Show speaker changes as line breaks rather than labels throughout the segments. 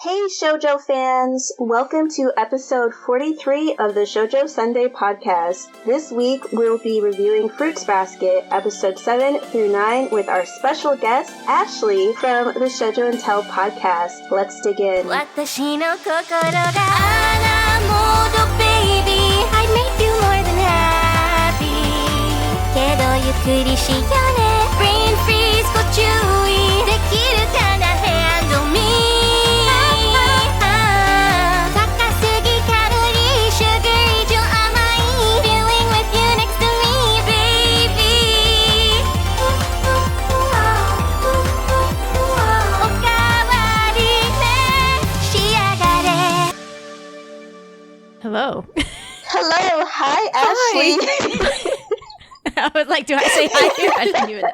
Hey Shoujo fans! Welcome to episode 43 of the Shoujo Sundae podcast. This week we'll be reviewing Fruits Basket, episode 7 through 9 with our special guest, Ashley, from the Shoujo and Tell podcast. Let's dig in.
I'd make you more than happy. Brain freeze, go chewy. Dekiru kana handle me.
Hello.
Hello. Hi, Ashley.
I was like, do I say hi here? I didn't even know.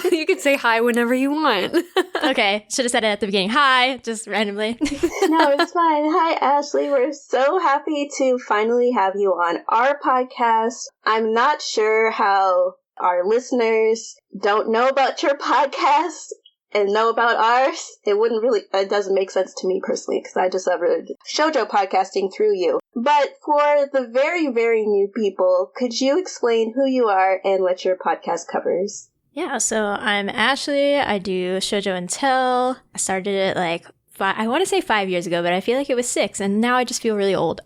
Yeah, you can say hi whenever you want.
Okay, should have said it at the beginning. Hi, just randomly.
No, it's fine. Hi, Ashley. We're so happy to finally have you on our podcast. I'm not sure how our listeners don't know about your podcast and know about ours. It doesn't make sense to me personally because I discovered shoujo podcasting through you. But for the very, very new people, could you explain who you are and what your podcast covers?
Yeah, so I'm Ashley. I do Shoujo and Tell. I started it I want to say 5 years ago, but I feel like it was 6, and now I just feel really old.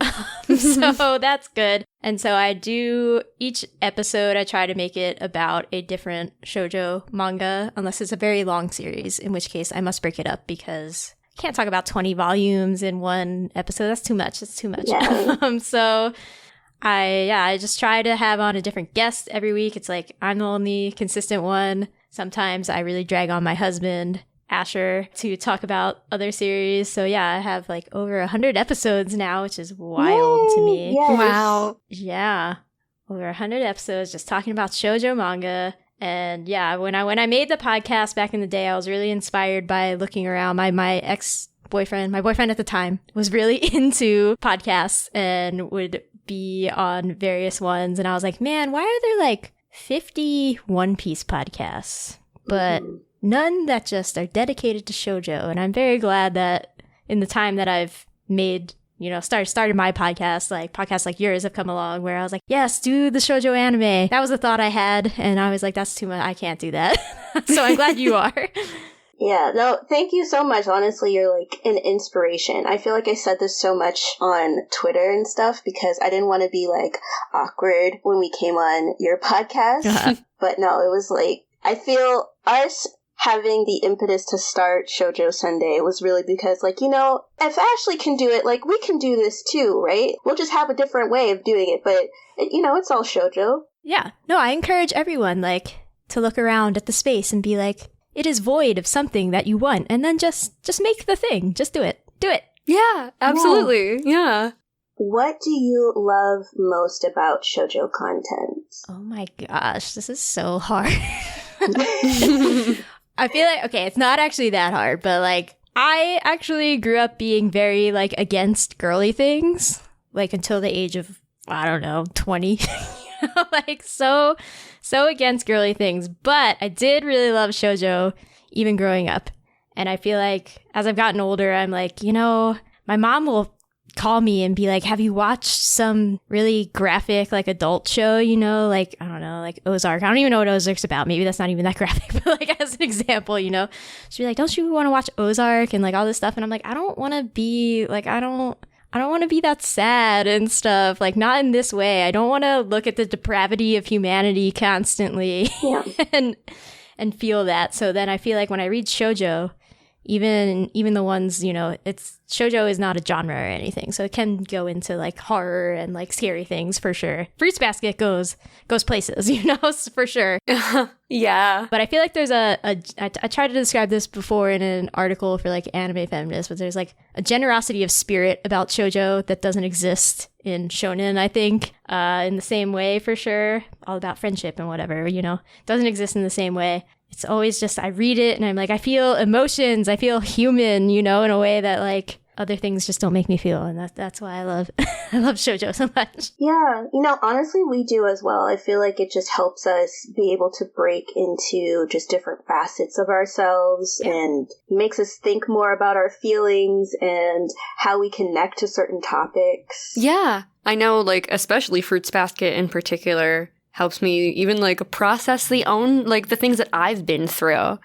So that's good. And so I do, each episode, I try to make it about a different shoujo manga, unless it's a very long series, in which case I must break it up because I can't talk about 20 volumes in one episode. That's too much. It's too much.
Yeah.
So I just try to have on a different guest every week. It's like I'm the only consistent one. Sometimes I really drag on my husband, Asher, to talk about other series. So yeah, I have over 100 episodes now, which is wild to me.
Yes.
Wow.
Yeah, over 100 episodes just talking about shoujo manga. And yeah, when I made the podcast back in the day, I was really inspired by looking around. My boyfriend at the time, was really into podcasts and would be on various ones. And I was like, man, why are there 50 One Piece podcasts, but none that just are dedicated to shoujo? And I'm very glad that in the time that I've made, started my podcast, podcasts like yours have come along where I was like, yes, do the shoujo anime. That was a thought I had. And I was like, that's too much. I can't do that. So I'm glad you are.
Yeah, no, thank you so much. Honestly, you're an inspiration. I feel like I said this so much on Twitter and stuff because I didn't want to be awkward when we came on your podcast.
Uh-huh.
But no, it was I feel us having the impetus to start Shoujo Sundae was really because if Ashley can do it, we can do this too, right? We'll just have a different way of doing it, but it's all shoujo.
Yeah. No, I encourage everyone to look around at the space and be like, it is void of something that you want, and then just make the thing. Just do it. Do it.
Yeah, absolutely. Yeah.
What do you love most about shoujo content?
Oh my gosh, this is so hard. I feel okay, it's not actually that hard, but I actually grew up being very against girly things, until the age of, I don't know, 20. So against girly things, but I did really love shoujo even growing up. And I feel as I've gotten older, I'm my mom will call me and be like, have you watched some really graphic adult show, I don't know, Ozark. I don't even know what Ozark's about. Maybe that's not even that graphic, but as an example, she'd be like, don't you want to watch Ozark and all this stuff? And I'm like, I don't want to be I don't want to be that sad and stuff, not in this way. I don't want to look at the depravity of humanity constantly.
Yeah.
and feel that. So then I feel when I read shoujo, even the ones, shoujo is not a genre or anything. So it can go into horror and scary things for sure. Fruits Basket goes places, for sure.
Yeah.
But I feel there's I tried to describe this before in an article for Anime Feminist, but there's a generosity of spirit about shoujo that doesn't exist in shonen, I think, in the same way for sure. All about friendship and whatever, doesn't exist in the same way. It's always just, I read it and I'm I feel emotions, I feel human, in a way that other things just don't make me feel, and that's why I love I love shoujo so much.
Yeah, honestly, we do as well. I feel like it just helps us be able to break into just different facets of ourselves and makes us think more about our feelings and how we connect to certain topics.
Yeah. I know, like, especially Fruits Basket in particular helps me even, like, process the things that I've been through.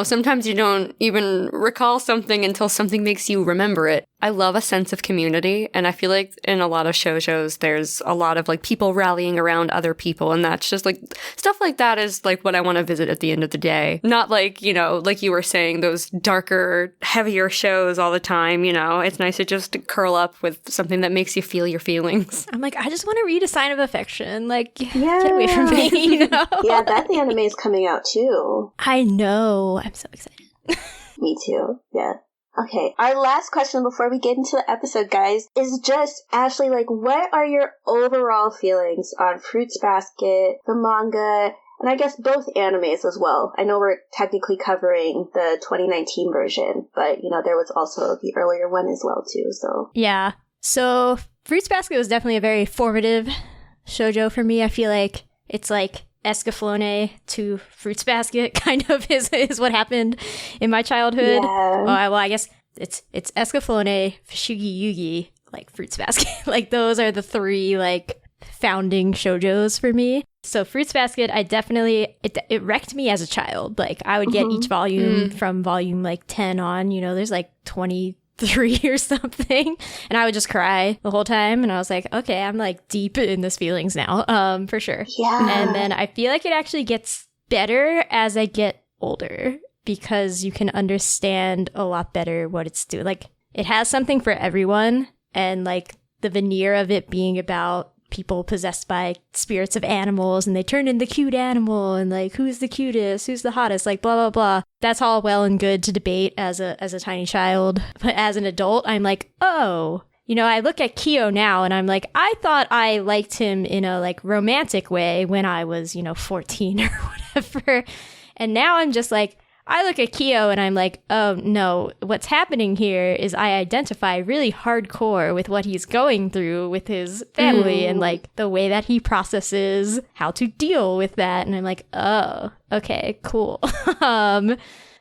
Sometimes you don't even recall something until something makes you remember it. I love a sense of community, and I feel like in a lot of shoujos, there's a lot of, like, people rallying around other people, and that's just, like, stuff like that is, like, what I want to visit at the end of the day. Not, like, like you were saying, those darker, heavier shows all the time, It's nice to just curl up with something that makes you feel your feelings.
I'm like, I just want to read A Sign of Affection. Like, get away from me,
Yeah, that anime is coming out, too.
I know. I'm so excited.
Me too, yeah. Okay, our last question before we get into the episode, guys, is just, Ashley, like, what are your overall feelings on Fruits Basket, the manga, and I guess both animes as well? I know we're technically covering the 2019 version, but, there was also the earlier one as well, too, so.
Yeah, so Fruits Basket was definitely a very formative shoujo for me. I feel like it's like Escaflowne to Fruits Basket kind of is what happened in my childhood.
Yeah.
Well, I guess it's Escaflowne, Fushigi Yugi, like Fruits Basket. Like those are the three like founding shoujos for me. So Fruits Basket, I definitely, it wrecked me as a child. Like I would get each volume from volume like 10 on, there's like 23 or something, and I would just cry the whole time, and I was like, okay, I'm like deep in this feelings now, for sure.
Yeah.
And then I feel like it actually gets better as I get older, because you can understand a lot better what it's doing. Like it has something for everyone, and like the veneer of it being about people possessed by spirits of animals and they turn into cute animal, and like who's the cutest, who's the hottest, like blah blah blah. That's all well and good to debate as a tiny child, but as an adult I'm like, oh, I look at Kyo now and I'm like, I thought I liked him in a like romantic way when I was 14 or whatever, and now I'm just like, I look at Kyo and I'm like, oh no, what's happening here is I identify really hardcore with what he's going through with his family and like the way that he processes how to deal with that. And I'm like, oh, okay, cool.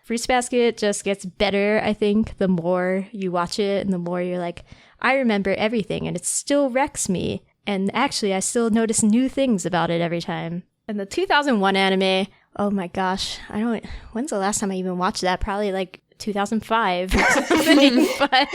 Fruits Basket just gets better, I think, the more you watch it and the more you're like, I remember everything and it still wrecks me. And actually, I still notice new things about it every time. And the 2001 anime, oh my gosh, when's the last time I even watched that? Probably like 2005 or something. But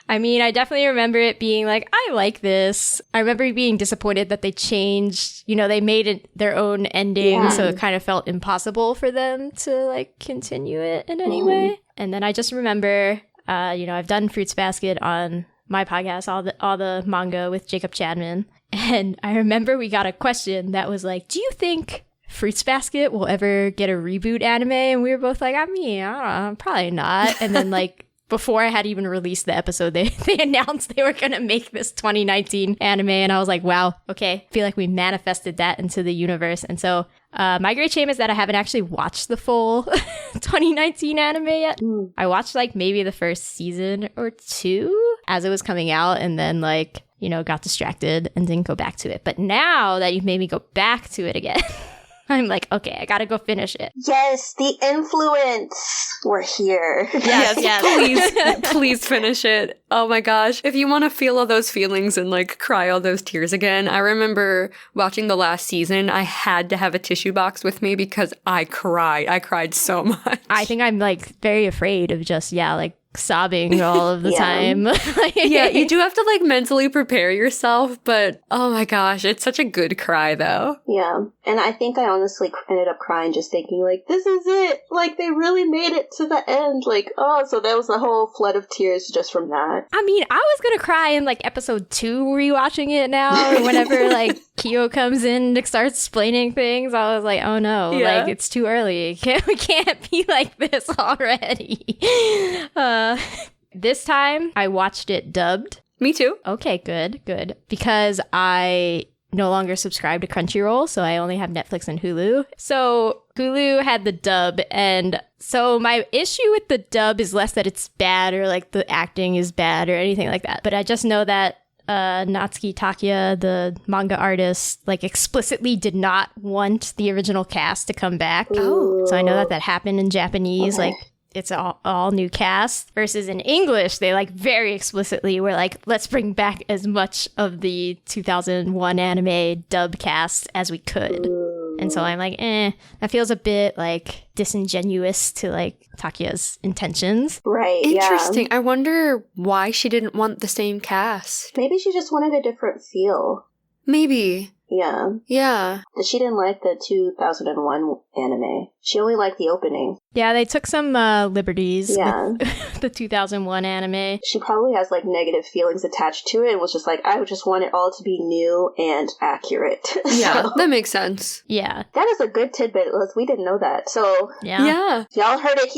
I mean, I definitely remember it being like, I like this. I remember being disappointed that they changed, they made it their own ending. So it kind of felt impossible for them to like continue it in any way. And then I just remember, I've done Fruits Basket on my podcast, all the manga with Jacob Chadman. And I remember we got a question that was like, do you think Fruits Basket will ever get a reboot anime? And we were both like, I don't know, probably not. And then like before I had even released the episode, they announced they were going to make this 2019 anime. And I was like, wow, okay. I feel like we manifested that into the universe. And so my great shame is that I haven't actually watched the full 2019 anime yet. I watched like maybe the first season or two as it was coming out, and then like, got distracted and didn't go back to it. But now that you've made me go back to it again, I'm like, okay, I gotta go finish it.
Yes, the influence. We're here.
Yes. Please finish it. Oh my gosh. If you want to feel all those feelings and like cry all those tears again, I remember watching the last season, I had to have a tissue box with me because I cried. I cried so much.
I think I'm like very afraid of just, like sobbing all of the time.
Yeah, you do have to like mentally prepare yourself, but oh my gosh, it's such a good cry though.
Yeah, and I think I honestly ended up crying just thinking like, this is it, like they really made it to the end, like, oh, so that was a whole flood of tears just from that.
I mean, I was gonna cry in like episode 2 rewatching it now, or whenever like Kyo comes in and starts explaining things. I was like, oh no, like it's too early, we can't be like this already. This time I watched it dubbed.
Me too.
Okay, good. Because I no longer subscribe to Crunchyroll, so I only have Netflix and Hulu. So Hulu had the dub, and so my issue with the dub is less that it's bad or like the acting is bad or anything like that. But I just know that Natsuki Takuya, the manga artist, like explicitly did not want the original cast to come back.
Ooh.
So I know that happened in Japanese,
Okay.
like it's all new cast, versus in English they like very explicitly were like, let's bring back as much of the 2001 anime dub cast as we could. And so I'm like, that feels a bit like disingenuous to like Takuya's intentions.
Right,
Interesting.
yeah.
I wonder why she didn't want the same cast.
Maybe she just wanted a different feel.
Maybe.
Yeah.
Yeah.
She didn't like the 2001 anime. She only liked the opening.
Yeah, they took some liberties
Yeah.
with the 2001 anime.
She probably has like negative feelings attached to it and was just like, I just want it all to be new and accurate.
Yeah,
So,
that makes sense.
Yeah.
that is a good tidbit. We didn't know that. So
Yeah.
Yeah.
you all heard it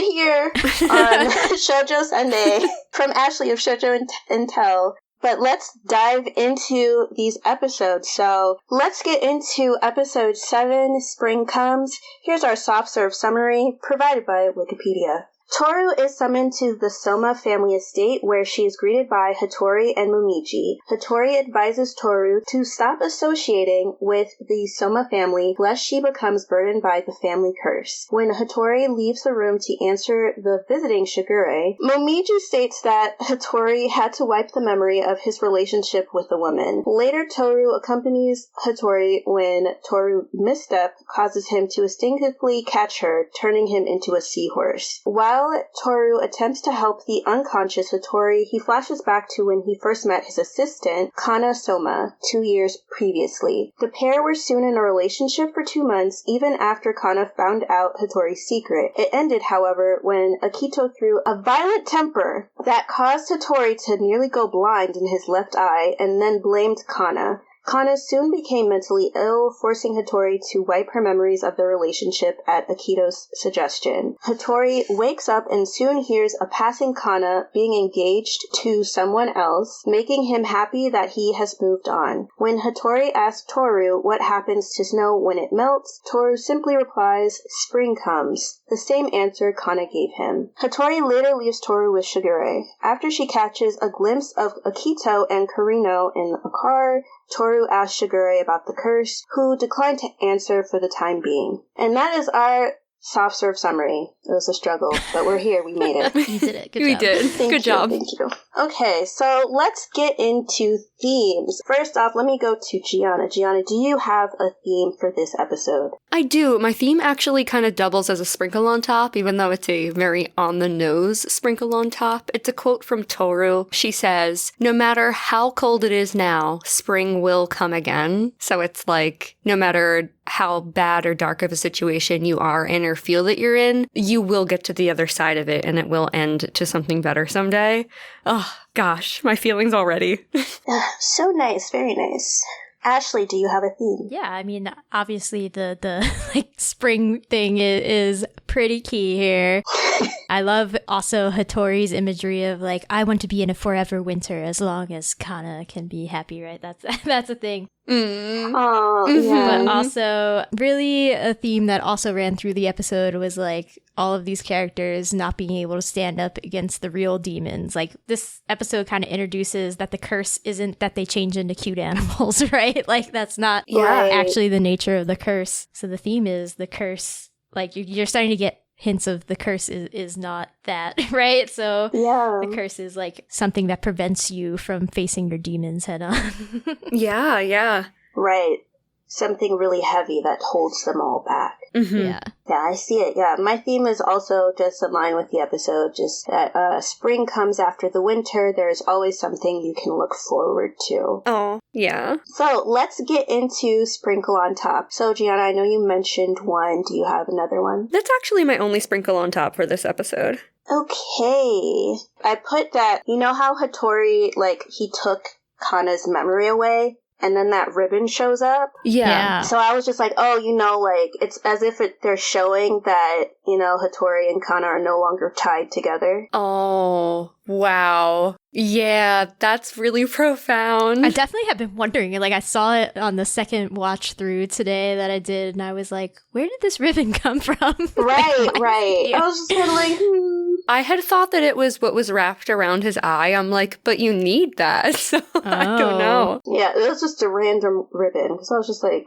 here on Shoujo Sundae from Ashley of Shoujo and Tell. But let's dive into these episodes. So let's get into episode 7, Spring Comes. Here's our soft serve summary provided by Wikipedia. Tohru is summoned to the Soma family estate where she is greeted by Hatori and Momiji. Hatori advises Tohru to stop associating with the Soma family lest she becomes burdened by the family curse. When Hatori leaves the room to answer the visiting Shigure, Momiji states that Hatori had to wipe the memory of his relationship with the woman. Later, Tohru accompanies Hatori when Tohru's misstep causes him to instinctively catch her, turning him into a seahorse. While Tohru attempts to help the unconscious Hatori, he flashes back to when he first met his assistant, Kana Soma, 2 years previously. The pair were soon in a relationship for 2 months, even after Kana found out Hatori's secret. It ended, however, when Akito threw a violent temper that caused Hatori to nearly go blind in his left eye, and then blamed Kana. Kana soon became mentally ill, forcing Hatori to wipe her memories of the relationship at Akito's suggestion. Hatori wakes up and soon hears a passing Kana being engaged to someone else, making him happy that he has moved on. When Hatori asks Tohru what happens to snow when it melts, Tohru simply replies, "Spring comes," the same answer Kana gave him. Hatori later leaves Tohru with Shigure. After she catches a glimpse of Akito and Karino in a car, Tohru asks Shigure about the curse, who declined to answer for the time being. And that is our soft serve summary. It was a struggle, but we're here. We made it.
You did it. Good
We
job.
did.
Thank
Good
you,
job.
Thank you. Okay, so let's get into themes. First off, let me go to Giana. Giana, do you have a theme for this episode?
I do. My theme actually kind of doubles as a sprinkle on top, even though it's a very on-the-nose sprinkle on top. It's a quote from Tohru. She says, "No matter how cold it is now, spring will come again." So it's like, no matter how bad or dark of a situation you are in or feel that you're in, you will get to the other side of it and it will end to something better someday. Oh, gosh, my feelings already.
So nice. Very nice. Ashley, do you have a theme?
Yeah, I mean, obviously the like spring thing is pretty key here. I love also Hatori's imagery of like, I want to be in a forever winter as long as Kana can be happy, right? That's a thing.
Oh, yeah.
But also, really a theme that also ran through the episode was like all of these characters not being able to stand up against the real demons. Like this episode kind of introduces that the curse isn't that they change into cute animals, right? Like that's not
Right.
actually the nature of the curse. So the theme is the curse. Like you're starting to get hints of the curse is not that, right? So
Yeah.
the curse is like something that prevents you from facing your demons head on.
Yeah.
Right. Something really heavy that holds them all back.
Mhm.
Yeah.
Yeah, I see it. Yeah, my theme is also just in line with the episode, just that spring comes after the winter. There's always something you can look forward to.
Oh, yeah.
So let's get into Sprinkle on Top. So Giana, I know you mentioned one. Do you have another one?
That's actually my only sprinkle on top for this episode.
Okay. I put that, you know how Hatori, like, he took Kana's memory away? And then that ribbon shows up.
Yeah.
So I was just like, oh, you know, like, it's as if they're showing that, you know, Hatori and Kana are no longer tied together.
Oh, Wow. Yeah, that's really profound.
I definitely have been wondering. Like, I saw it on the second watch through today that I did, and I was like, where did this ribbon come from?
Right,
Like,
right. I was just kind of like,
I had thought that it was what was wrapped around his eye. I'm like, but you need that. So I don't know.
Yeah, it was just a random ribbon. Because I was just like,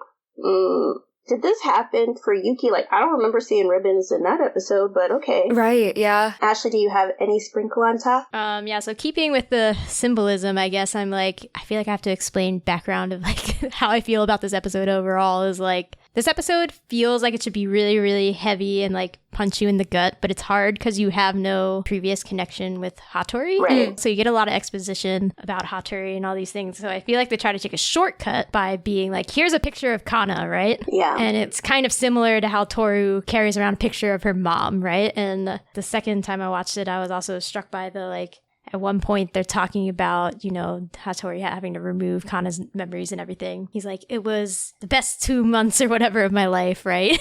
did this happen for Yuki? Like, I don't remember seeing ribbons in that episode, but okay.
Right, yeah.
Ashley, do you have any sprinkle on top?
Yeah, so keeping with the symbolism, I guess I'm like, I feel like I have to explain background of like how I feel about this episode overall is like, this episode feels like it should be really, really heavy and like punch you in the gut, but it's hard because you have no previous connection with Hatori.
Right.
So you get a lot of exposition about Hatori and all these things. So I feel like they try to take a shortcut by being like, here's a picture of Kana, right?
Yeah.
And it's kind of similar to how Tohru carries around a picture of her mom, right? And the second time I watched it, I was also struck by the like, at one point, they're talking about, you know, Hatori having to remove Kana's memories and everything. He's like, it was the best 2 months or whatever of my life, right?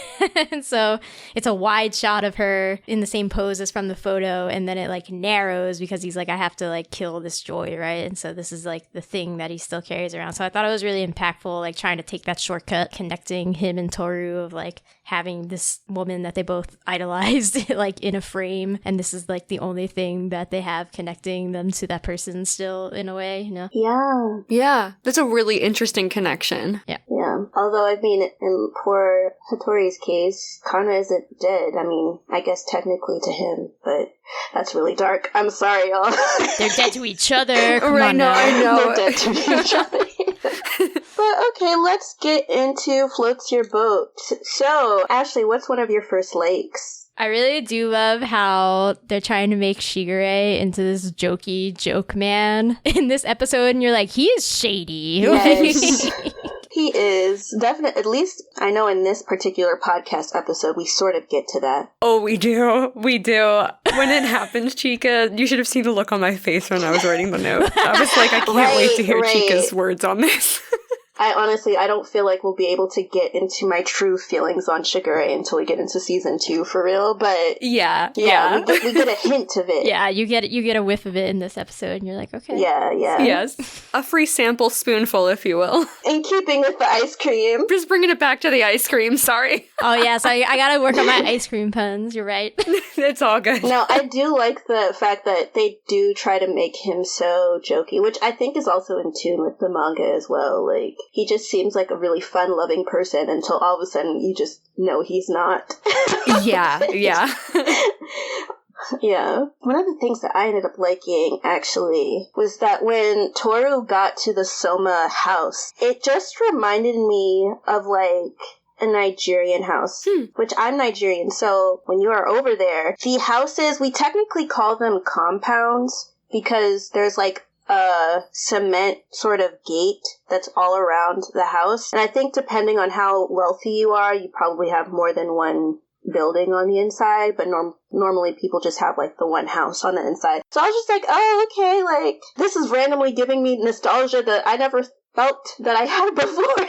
And so it's a wide shot of her in the same pose as from the photo. And then it like narrows because he's like, I have to like kill this joy, right? And so this is like the thing that he still carries around. So I thought it was really impactful, like trying to take that shortcut, connecting him and Tohru of like having this woman that they both idolized like in a frame. And this is like the only thing that they have connecting them to that person still in a way, you know?
Yeah.
Yeah, that's a really interesting connection.
Yeah. Although, I mean, in poor Hatori's case, Kana isn't dead. I mean, I guess technically to him, but that's really dark. I'm sorry, y'all.
They're dead to each other. Come
Right,
on
no,
now.
I know.
They're dead to each other. But okay, let's get into Floats Your Boat. So, Ashley, what's one of your first likes?
I really do love how they're trying to make Shigure into this jokey joke man in this episode, and you're like, he is shady.
Yes. He is. Definitely, at least I know in this particular podcast episode, we sort of get to that.
Oh, we do. We do. When it happens, Chika, you should have seen the look on my face when I was writing the note. I was like, I can't wait to hear
Right.
Chika's words on this.
I don't feel like we'll be able to get into my true feelings on Shigure until we get into season 2 for real, but
Yeah.
we get a hint of it.
Yeah, you get a whiff of it in this episode, and you're like, okay.
Yeah.
Yes. A free sample spoonful, if you will.
In keeping with the ice cream.
Just bringing it back to the ice cream, sorry.
Oh, yeah, so I gotta work on my ice cream puns, you're right.
It's all good.
Now, I do like the fact that they do try to make him so jokey, which I think is also in tune with the manga as well. Like, he just seems like a really fun-loving person until all of a sudden you just know he's not.
Yeah.
Yeah. One of the things that I ended up liking, actually, was that when Tohru got to the Soma house, it just reminded me of, like, a Nigerian house, which I'm Nigerian, so when you are over there, the houses, we technically call them compounds because there's, like, a cement sort of gate that's all around the house. And I think depending on how wealthy you are, you probably have more than one building on the inside, but normally people just have like the one house on the inside. So I was just like, oh, okay, like this is randomly giving me nostalgia that I never felt that I had before.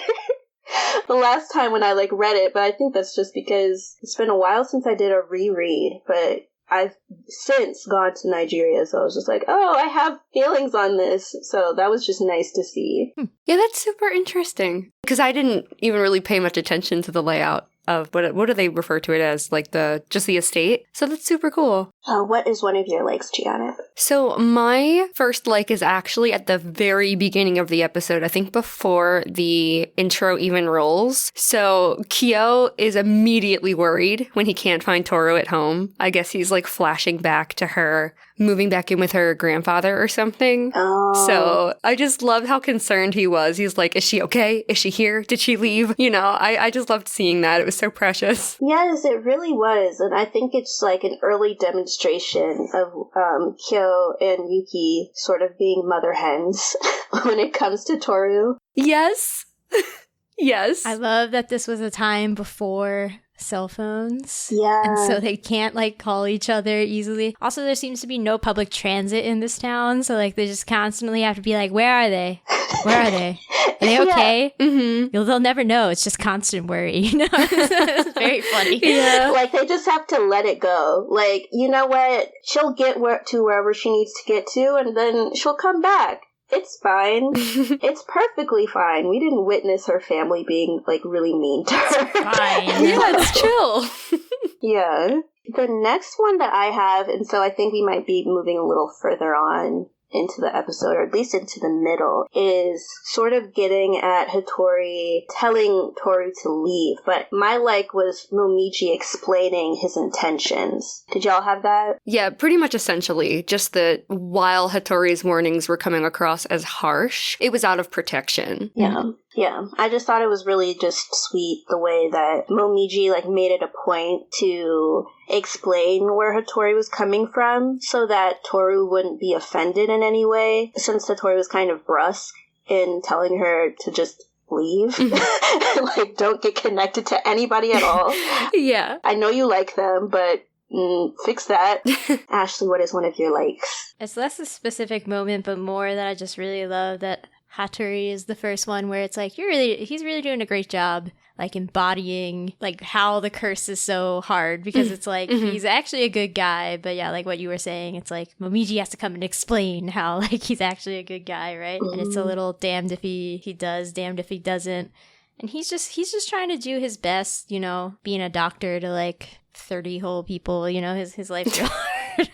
The last time when I like read it, but I think that's just because it's been a while since I did a reread, but I've since gone to Nigeria, so I was just like, oh, I have feelings on this. So that was just nice to see.
Yeah, that's super interesting. Because I didn't even really pay much attention to the layout of what do they refer to it as? Like just the estate? So that's super cool.
What is one of your likes, Giana?
So my first like is actually at the very beginning of the episode, I think before the intro even rolls. So Kyo is immediately worried when he can't find Tohru at home. I guess he's like flashing back to her moving back in with her grandfather or something.
Oh.
So I just loved how concerned he was. He's like, is she okay? Is she here? Did she leave? You know, I just loved seeing that. It was so precious.
Yes, it really was. And I think it's like an early demonstration of Kyo and Yuki sort of being mother hens when it comes to Tohru.
Yes. Yes.
I love that this was a time before cell phones.
Yeah.
And so they can't like call each other easily. Also, there seems to be no public transit in this town. So like they just constantly have to be like, where are they? Where are they? Are they okay?
Mm-hmm.
They'll never know. It's just constant worry, you know? It's very funny.
Yeah.
Like, they just have to let it go. Like, you know what? She'll get to wherever she needs to get to, and then she'll come back. It's fine. It's perfectly fine. We didn't witness her family being, like, really mean to her.
Fine.
Yeah, it's chill.
Yeah. The next one that I have, and so I think we might be moving a little further on into the episode, or at least into the middle, is sort of getting at Hatori telling Tohru to leave. But my was Momiji explaining his intentions. Did y'all have that?
Yeah, pretty much essentially. Just that while Hatori's warnings were coming across as harsh, it was out of protection.
Yeah. Yeah, I just thought it was really just sweet the way that Momiji, made it a point to explain where Hatori was coming from so that Tohru wouldn't be offended in any way, since Hatori was kind of brusque in telling her to just leave. Don't get connected to anybody at all.
Yeah.
I know you like them, but fix that. Ashley, what is one of your likes?
It's less a specific moment, but more that I just really love that Hatori is the first one where it's like, he's really doing a great job, embodying, how the curse is so hard, because it's he's actually a good guy, but yeah, like what you were saying, it's like, Momiji has to come and explain how, he's actually a good guy, right? And it's a little damned if he does, damned if he doesn't. And he's just trying to do his best, being a doctor to, 30 whole people, his life's real hard.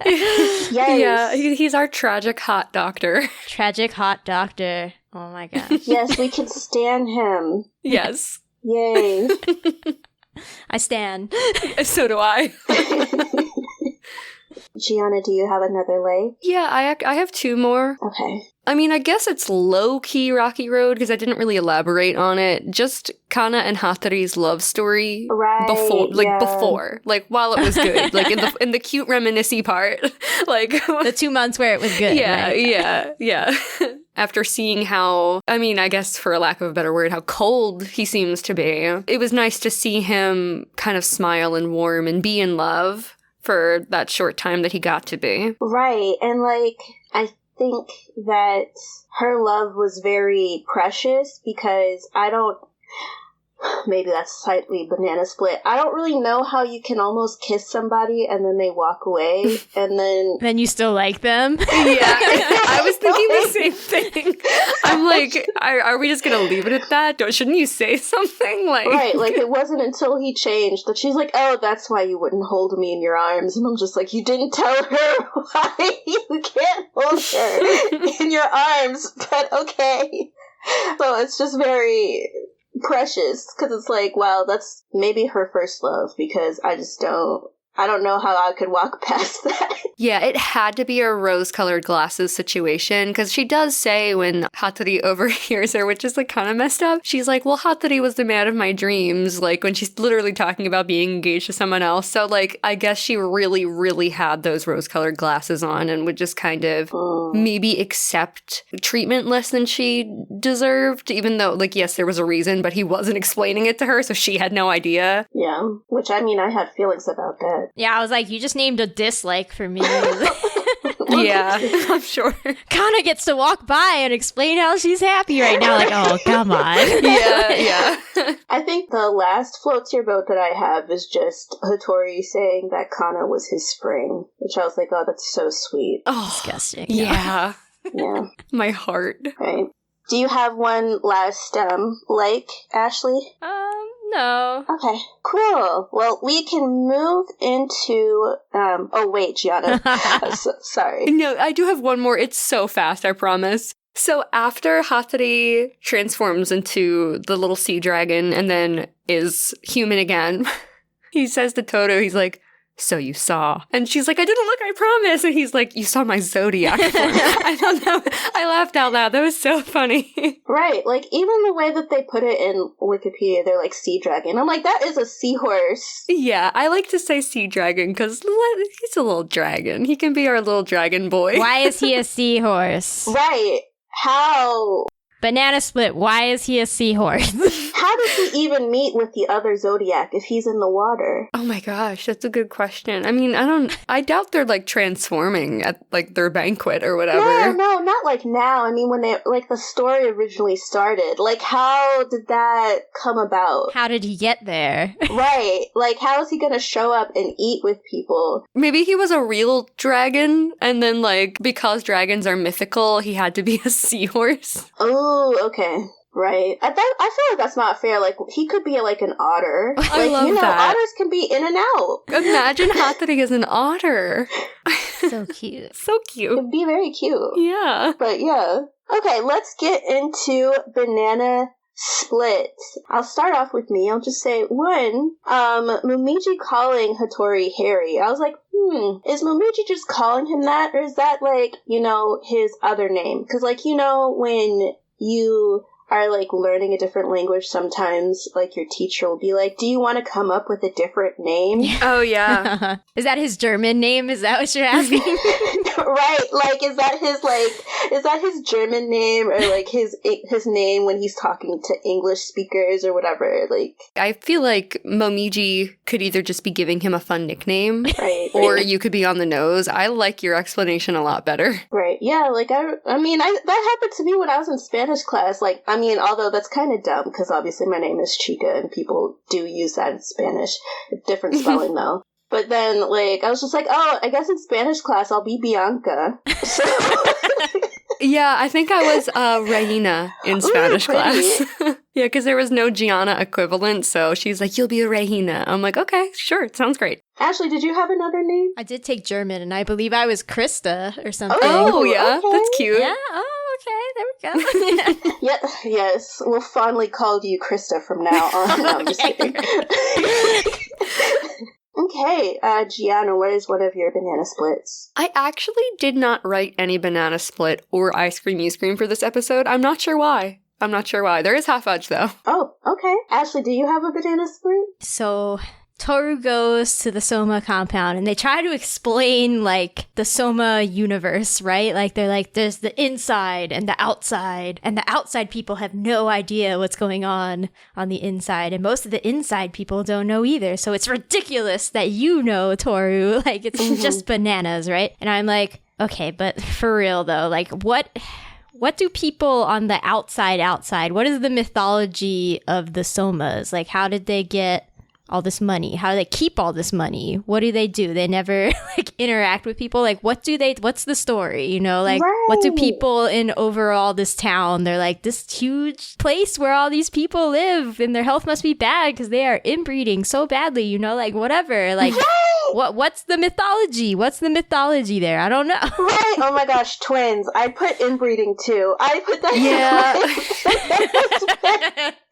Yes.
Yeah, he's our tragic hot doctor.
Tragic hot doctor. Oh my gosh.
Yes, we can stand him.
Yes.
Yay.
I stand.
So do I.
Giana, do you have another like?
Yeah, I have two more.
Okay.
I mean, I guess it's low-key Rocky Road, because I didn't really elaborate on it. Just Kana and Hatori's love story.
Right,
before. While it was good. in the cute reminiscing part.
The 2 months where it was good.
Yeah,
right?
yeah. After seeing how, I guess for a lack of a better word, how cold he seems to be, it was nice to see him kind of smile and warm and be in love for that short time that he got to be.
Right, and I think that her love was very precious, because maybe that's slightly banana split. I don't really know how you can almost kiss somebody and then they walk away and then
you still like them.
Yeah, I was thinking the same thing. I'm like, are we just gonna leave it at that? Shouldn't you say something?
Right, it wasn't until he changed that she's like, oh, that's why you wouldn't hold me in your arms. And I'm just like, you didn't tell her why you can't hold her in your arms, but okay. So it's just very precious, because it's like, wow, that's maybe her first love, because I don't know how I could walk past that.
Yeah, it had to be a rose-colored glasses situation, because she does say when Hatori overhears her, which is kind of messed up, she's like, well, Hatori was the man of my dreams, when she's literally talking about being engaged to someone else. So, I guess she really, really had those rose-colored glasses on and would just kind of maybe accept treatment less than she deserved, even though, yes, there was a reason, but he wasn't explaining it to her, so she had no idea.
Yeah, which, I had feelings about that.
Yeah, I was like, you just named a dislike for me.
Yeah, I'm sure.
Kana gets to walk by and explain how she's happy right now. Oh, come on.
Yeah.
I think the last floats your boat that I have is just Hatori saying that Kana was his spring, which I was like, oh, that's so sweet.
Oh,
disgusting.
Yeah.
Yeah.
My heart.
Right. Do you have one last, Ashley?
No.
Okay, cool. Well, we can move into, oh wait, Giana. Sorry.
No, I do have one more. It's so fast, I promise. So after Hatori transforms into the little sea dragon and then is human again, he says to Tohru, he's like, so you saw. And she's like, I didn't look, I promise. And he's like, you saw my zodiac form. I don't know. I laughed out loud. That was so funny.
Right. Even the way that they put it in Wikipedia, they're like sea dragon. I'm like, that is a seahorse.
Yeah, I like to say sea dragon because he's a little dragon. He can be our little dragon boy.
Why is he a seahorse?
Right. How?
Banana split, why is he a seahorse?
How does he even meet with the other Zodiac if he's in the water?
Oh my gosh, that's a good question. I mean, I doubt they're like transforming at like their banquet or whatever.
No, not like now. I mean, when they, like, the story originally started. Like, how did that come about?
How did he get there?
Right. Like, how is he gonna show up and eat with people?
Maybe he was a real dragon, and then like, because dragons are mythical, he had to be a seahorse.
Oh, okay. Right. I feel like that's not fair. Like, he could be like an otter.
I
Like,
love that.
otters can be in and out.
Imagine Hatori as an otter.
So cute.
So cute.
It'd be very cute.
Yeah.
But yeah. Okay, let's get into banana split. I'll start off with me. I'll just say, one, Momiji calling Hatori Harry. I was like, is Momiji just calling him that? Or is that, like, his other name? Because, like, when you are, like, learning a different language, sometimes, like, your teacher will be like, do you want to come up with a different name?
Oh, yeah.
Is that his German name? Is that what you're asking?
Right, like, is that his German name, or, like, his name when he's talking to English speakers or whatever, like...
I feel like Momiji could either just be giving him a fun nickname,
Right.
or you could be on the nose. I like your explanation a lot better.
Right, yeah, like, that happened to me when I was in Spanish class, like, although that's kind of dumb, because obviously my name is Chika, and people do use that in Spanish. Different spelling, though. But then, like, I was just like, oh, I guess in Spanish class I'll be Bianca. So...
Yeah, I think I was Reina in Spanish
pretty.
class. Yeah, because there was no Giana equivalent, so she's like, you'll be a Reina. I'm like, okay, sure, it sounds great.
Ashley, did you have another name?
I did take German, and I believe I was Krista or something.
Oh, yeah,
okay.
that's cute.
Yeah, oh, okay, there we go.
Yeah, yes, we'll fondly call you Krista from now on. No, I'm just kidding. Okay, Giana, what is one of your banana splits?
I actually did not write any banana split or ice cream you scream for this episode. I'm not sure why. There is Hot Fudge, though.
Oh, okay. Ashley, do you have a banana split?
So Tohru goes to the Soma compound, and they try to explain, like, the Soma universe, right? Like, they're like, there's the inside and the outside people have no idea what's going on the inside, and most of the inside people don't know either, so it's ridiculous that you know, Tohru. Like, it's just bananas, right? And I'm like, okay, but for real, though, like, what do people on the outside, what is the mythology of the Somas? Like, how did they get all this money? How do they keep all this money? What do? They never like interact with people. Like, what's the story? Like, right. What do people in overall this town? They're like this huge place where all these people live, and their health must be bad because they are inbreeding so badly. Like, whatever. Like, right. What's the mythology? What's the mythology there? I don't know.
Right. Oh my gosh, twins. I put inbreeding too. I put that.
Yeah.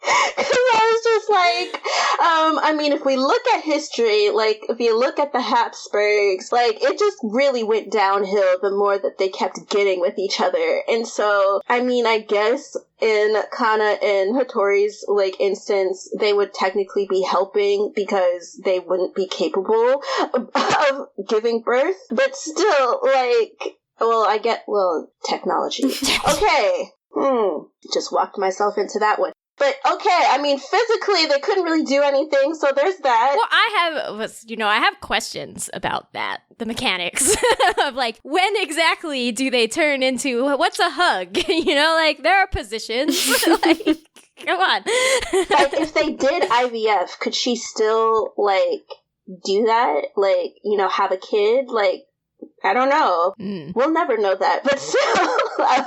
Because I was just like, if we look at history, like, if you look at the Habsburgs, like, it just really went downhill the more that they kept getting with each other. And so, I guess in Kana and Hatori's, like, instance, they would technically be helping because they wouldn't be capable of giving birth. But still, like, technology. Okay. Just walked myself into that one. But okay, physically they couldn't really do anything, so there's that.
Well, I have questions about that, the mechanics of like when exactly do they turn into what's a hug? Like there are positions. Like, come on.
Like if they did IVF, could she still like do that? Like, have a kid? Like, I don't know. We'll never know that. But still, I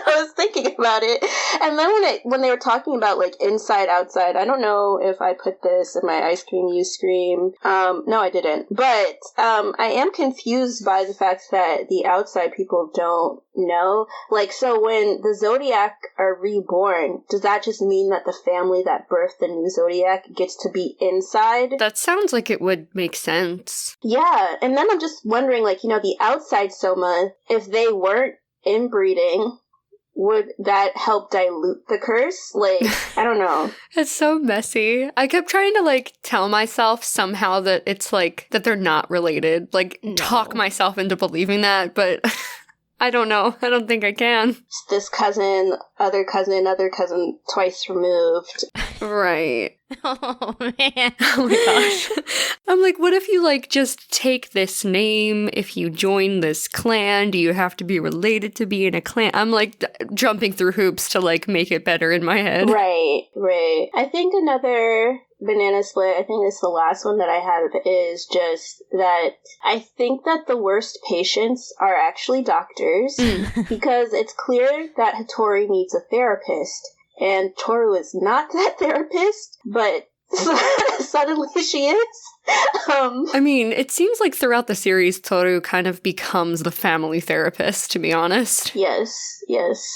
was thinking about it. And then when they were talking about, like, inside, outside, I don't know if I put this in my ice cream, you scream. No, I didn't. But I am confused by the fact that the outside people don't know. Like, so when the Zodiac are reborn, does that just mean that the family that birthed the new Zodiac gets to be inside?
That sounds like it would make sense.
Yeah, and then I'm just wondering, like, the outside Soma, if they weren't inbreeding, would that help dilute the curse? Like, I don't know.
It's so messy. I kept trying to, like, tell myself somehow that it's, like, that they're not related. Like, talk myself into believing that, but I don't know. I don't think I can.
It's this cousin, other cousin, twice removed.
Right.
Oh, man.
Oh my gosh. I'm like, what if you, like, just take this name? If you join this clan, do you have to be related to be in a clan? I'm, like, jumping through hoops to, like, make it better in my head.
Right. I think another banana split, I think it's the last one that I have, is just that I think that the worst patients are actually doctors, because it's clear that Hatori needs a therapist. And Tohru is not that therapist, but suddenly she is.
I mean, it seems like throughout the series, Tohru kind of becomes the family therapist, to be honest.
Yes.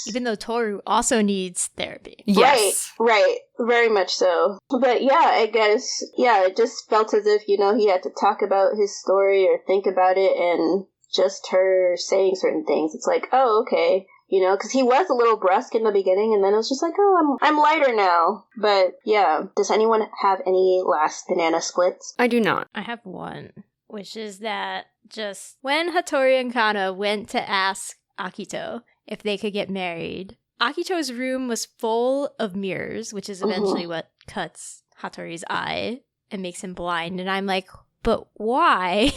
Even though Tohru also needs therapy.
Yes.
Right. Very much so. But yeah, I guess, it just felt as if, he had to talk about his story or think about it, and just her saying certain things. It's like, oh, okay. Because he was a little brusque in the beginning, and then it was just like, oh, I'm lighter now. But yeah, does anyone have any last banana splits?
I do not.
I have one, which is that just when Hatori and Kana went to ask Akito if they could get married, Akito's room was full of mirrors, which is eventually what cuts Hatori's eye and makes him blind. And I'm like, but why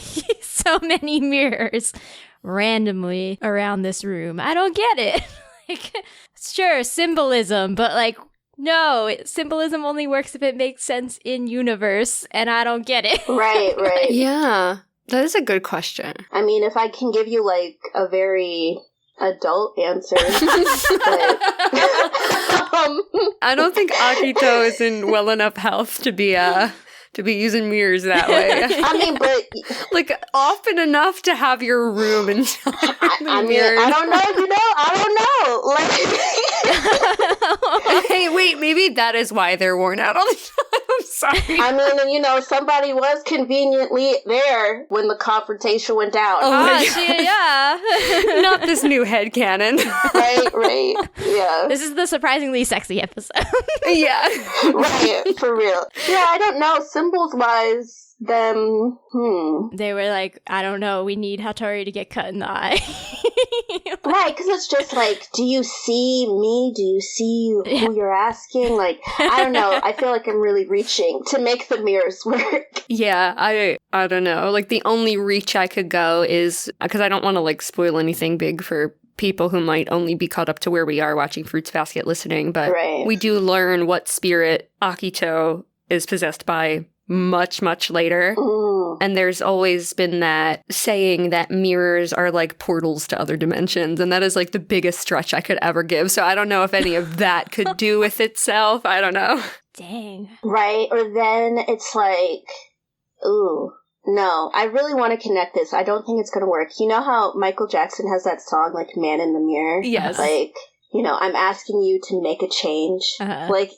so many mirrors randomly around this room? I don't get it. Like, sure, symbolism, but like, no, symbolism only works if it makes sense in universe, and I don't get it.
Right.
Yeah, that is a good question.
I mean, if I can give you like a very adult answer, but,
I don't think Akito is in well enough health to be using mirrors that way.
I mean, but
like often enough to have your room and
I mean, I don't know. Like,
hey, wait, maybe that is why they're worn out all the time. I'm sorry.
I mean, somebody was conveniently there when the confrontation went down.
Yeah.
Not this new headcanon.
Right. Yeah.
This is the surprisingly sexy episode.
Yeah.
Right, for real. Yeah, I don't know. Symbols-wise, them,
They were like, I don't know, we need Hatori to get cut in the eye.
Right, because it's just like, do you see me? Do you see who you're asking? Like, I don't know. I feel like I'm really reaching to make the mirrors work.
Yeah, I don't know. Like, the only reach I could go is, because I don't want to, like, spoil anything big for people who might only be caught up to where we are watching Fruits Basket listening, but we do learn what spirit Akito is possessed by much, much later. And there's always been that saying that mirrors are like portals to other dimensions, and that is like the biggest stretch I could ever give. So I don't know if any of that could do with itself. I don't know.
Dang.
Right, or then it's like, ooh, no, I really want to connect this. I don't think it's going to work. You know how Michael Jackson has that song, like, Man in the Mirror?
Yes.
Like, I'm asking you to make a change. Like,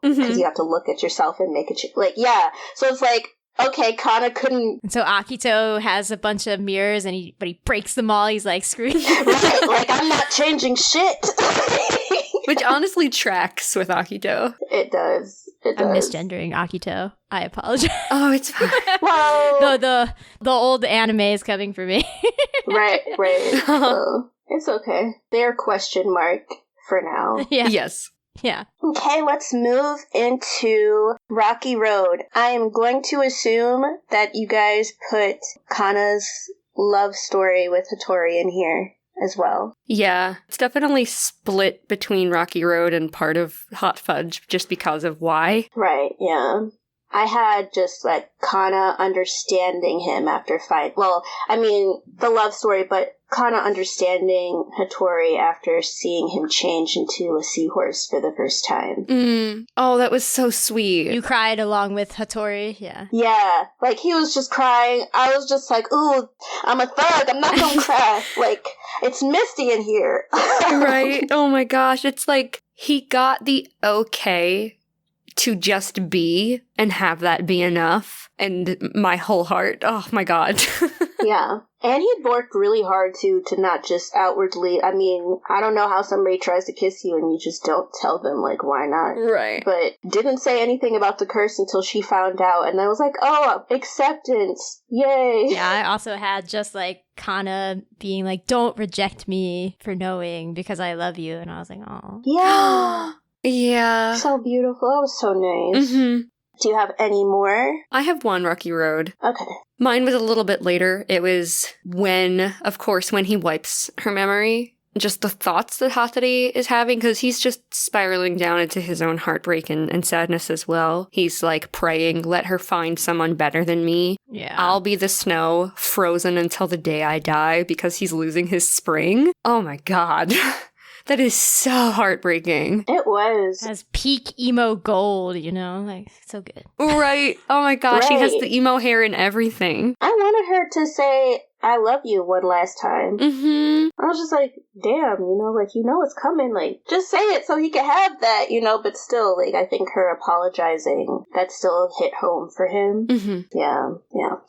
because you have to look at yourself and make a change. Like, yeah. So it's like, okay, Kana couldn't.
And so Akito has a bunch of mirrors, but he breaks them all. He's like, screw you.
Right, like, I'm not changing shit.
Which honestly tracks with Akito.
It does.
I'm misgendering Akito. I apologize.
Oh, it's fine.
Well,
the old anime is coming for me.
Right. So, it's okay. They're question mark for now.
Yeah.
Yes.
Yeah.
Okay, let's move into Rocky Road. I am going to assume that you guys put Kana's love story with Hatori in here as well.
Yeah, it's definitely split between Rocky Road and part of Hot Fudge just because of why.
Right, yeah. I had just, like, Kana understanding him after fight. Well, I mean, the love story, but Kana understanding Hatori after seeing him change into a seahorse for the first time.
Oh, that was so sweet.
You cried along with Hatori, yeah.
Yeah, like, he was just crying. I was just like, ooh, I'm a thug, I'm not gonna cry. Like, it's misty in here.
Right? Oh my gosh, it's like, he got the okay to just be and have that be enough, and my whole heart, oh my god.
Yeah. And he'd worked really hard, to not just outwardly. I mean, I don't know how somebody tries to kiss you and you just don't tell them, like, why not?
Right.
But didn't say anything about the curse until she found out. And I was like, oh, acceptance. Yay.
Yeah, I also had just, like, Kana being like, don't reject me for knowing because I love you. And I was like, oh.
Yeah.
Yeah.
So beautiful. That was so nice.
Mm-hmm.
Do you have any more?
I have one rocky road.
Okay.
Mine was a little bit later. It was when he wipes her memory. Just the thoughts that Hatori is having, because he's just spiraling down into his own heartbreak and sadness as well. He's like praying, let her find someone better than me.
Yeah.
I'll be the snow, frozen until the day I die, because he's losing his spring. Oh my god. That is so heartbreaking.
It was.
Has peak emo gold, you know? Like, so good.
Right. Oh my gosh, she has
Right.
the emo hair and everything.
I wanted her to say, I love you one last time.
Mm-hmm.
I was just like, damn, like, it's coming. Like, just say it so he can have that, but still, like, I think her apologizing, that still hit home for him.
Mm-hmm.
Yeah.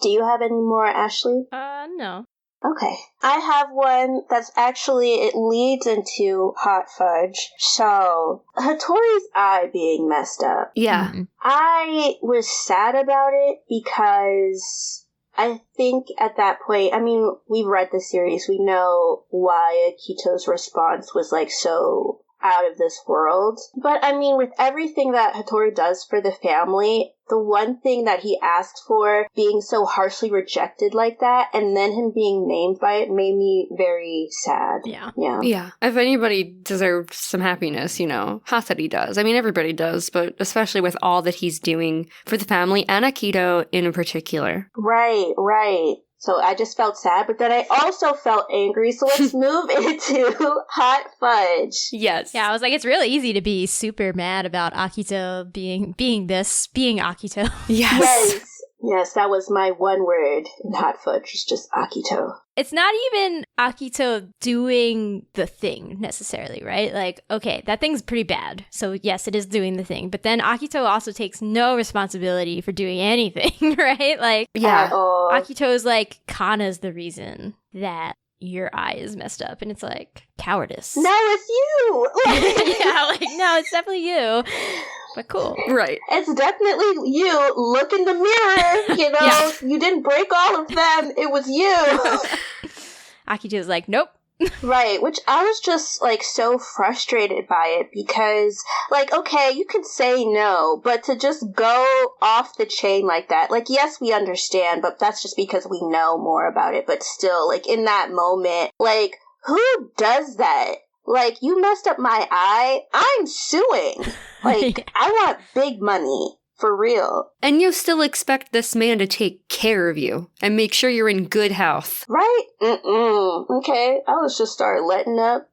Do you have any more, Ashley?
No.
Okay. I have one that's actually, it leads into Hot Fudge. So, Hatori's eye being messed up.
Yeah.
Mm-hmm.
I was sad about it because I think at that point, I mean, we've read the series, we know why Akito's response was like so out of this world. But I mean, with everything that Hatori does for the family, the one thing that he asked for being so harshly rejected like that, and then him being named by it, made me very sad.
Yeah.
Yeah. If anybody deserves some happiness, Hatori does. I mean, everybody does, but especially with all that he's doing for the family and Akito in particular.
Right. So I just felt sad, but then I also felt angry. So let's move into Hot Fudge.
Yes.
Yeah, I was like, it's really easy to be super mad about Akito being Akito.
Yes.
Yes, that was my one word in Hot Fudge, was just Akito.
It's not even Akito doing the thing necessarily, right? Like, okay, that thing's pretty bad. So yes, it is doing the thing. But then Akito also takes no responsibility for doing anything, right? Like,
Yeah.
Akito's like, Kana's the reason that your eye is messed up. And it's like, cowardice.
No, it's you!
Yeah, like, no, it's definitely you. But cool.
Right.
It's definitely you. Look in the mirror,
Yeah.
You didn't break all of them. It was you.
Akito's like, nope.
Right, which I was just, like, so frustrated by it because, like, okay, you could say no, but to just go off the chain like that, like, yes, we understand, but that's just because we know more about it, but still, like, in that moment, like, who does that? Like, you messed up my eye, I'm suing. Like, I want big money. For real.
And you still expect this man to take care of you and make sure you're in good health.
Right? Okay, I was just start letting up,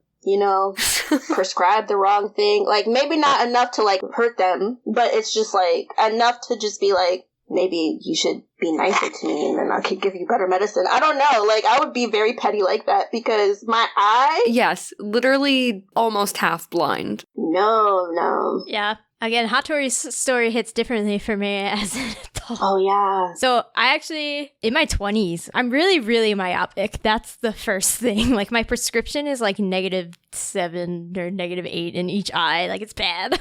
prescribe the wrong thing. Like, maybe not enough to, like, hurt them, but it's just, like, enough to just be like, maybe you should be nicer to me and then I could give you better medicine. I don't know. Like, I would be very petty like that because my eye?
Yes, literally almost half blind.
No.
Yeah. Again, Hatori's story hits differently for me as an adult.
Oh, yeah.
So I actually, in my 20s, I'm really, really myopic. That's the first thing. Like, my prescription is like -7 or -8 in each eye. Like, it's bad.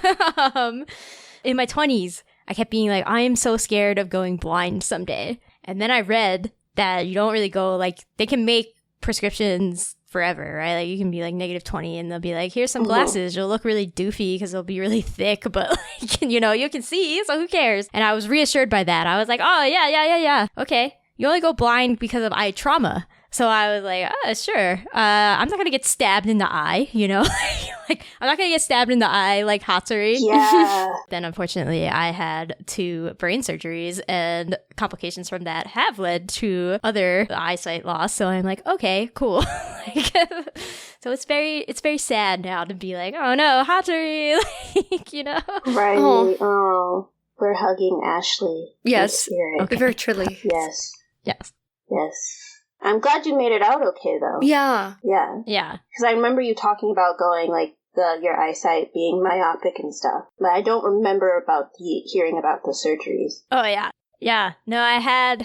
In my 20s, I kept being like, I am so scared of going blind someday. And then I read that you don't really go, like, they can make prescriptions forever, right? Like, you can be like -20 and they'll be like, here's some glasses. You'll look really doofy because they'll be really thick, but like, you can see, so who cares? And I was reassured by that. I was like, oh, yeah. Okay. You only go blind because of eye trauma. So I was like, sure. I'm not going to get stabbed in the eye, Like, I'm not going to get stabbed in the eye like Hatori.
Yeah.
Then, unfortunately, I had 2 brain surgeries, and complications from that have led to other eyesight loss. So I'm like, okay, cool. So it's very sad now to be like, oh no, Hatori,
Right.
Oh.
We're hugging Ashley.
Yes.
Okay.
Virtually.
Yes.
Yes.
I'm glad you made it out okay, though.
Yeah.
Yeah.
Yeah.
Because I remember you talking about going, like, your eyesight being myopic and stuff. But I don't remember about hearing about the surgeries.
Oh, yeah. Yeah. No, I had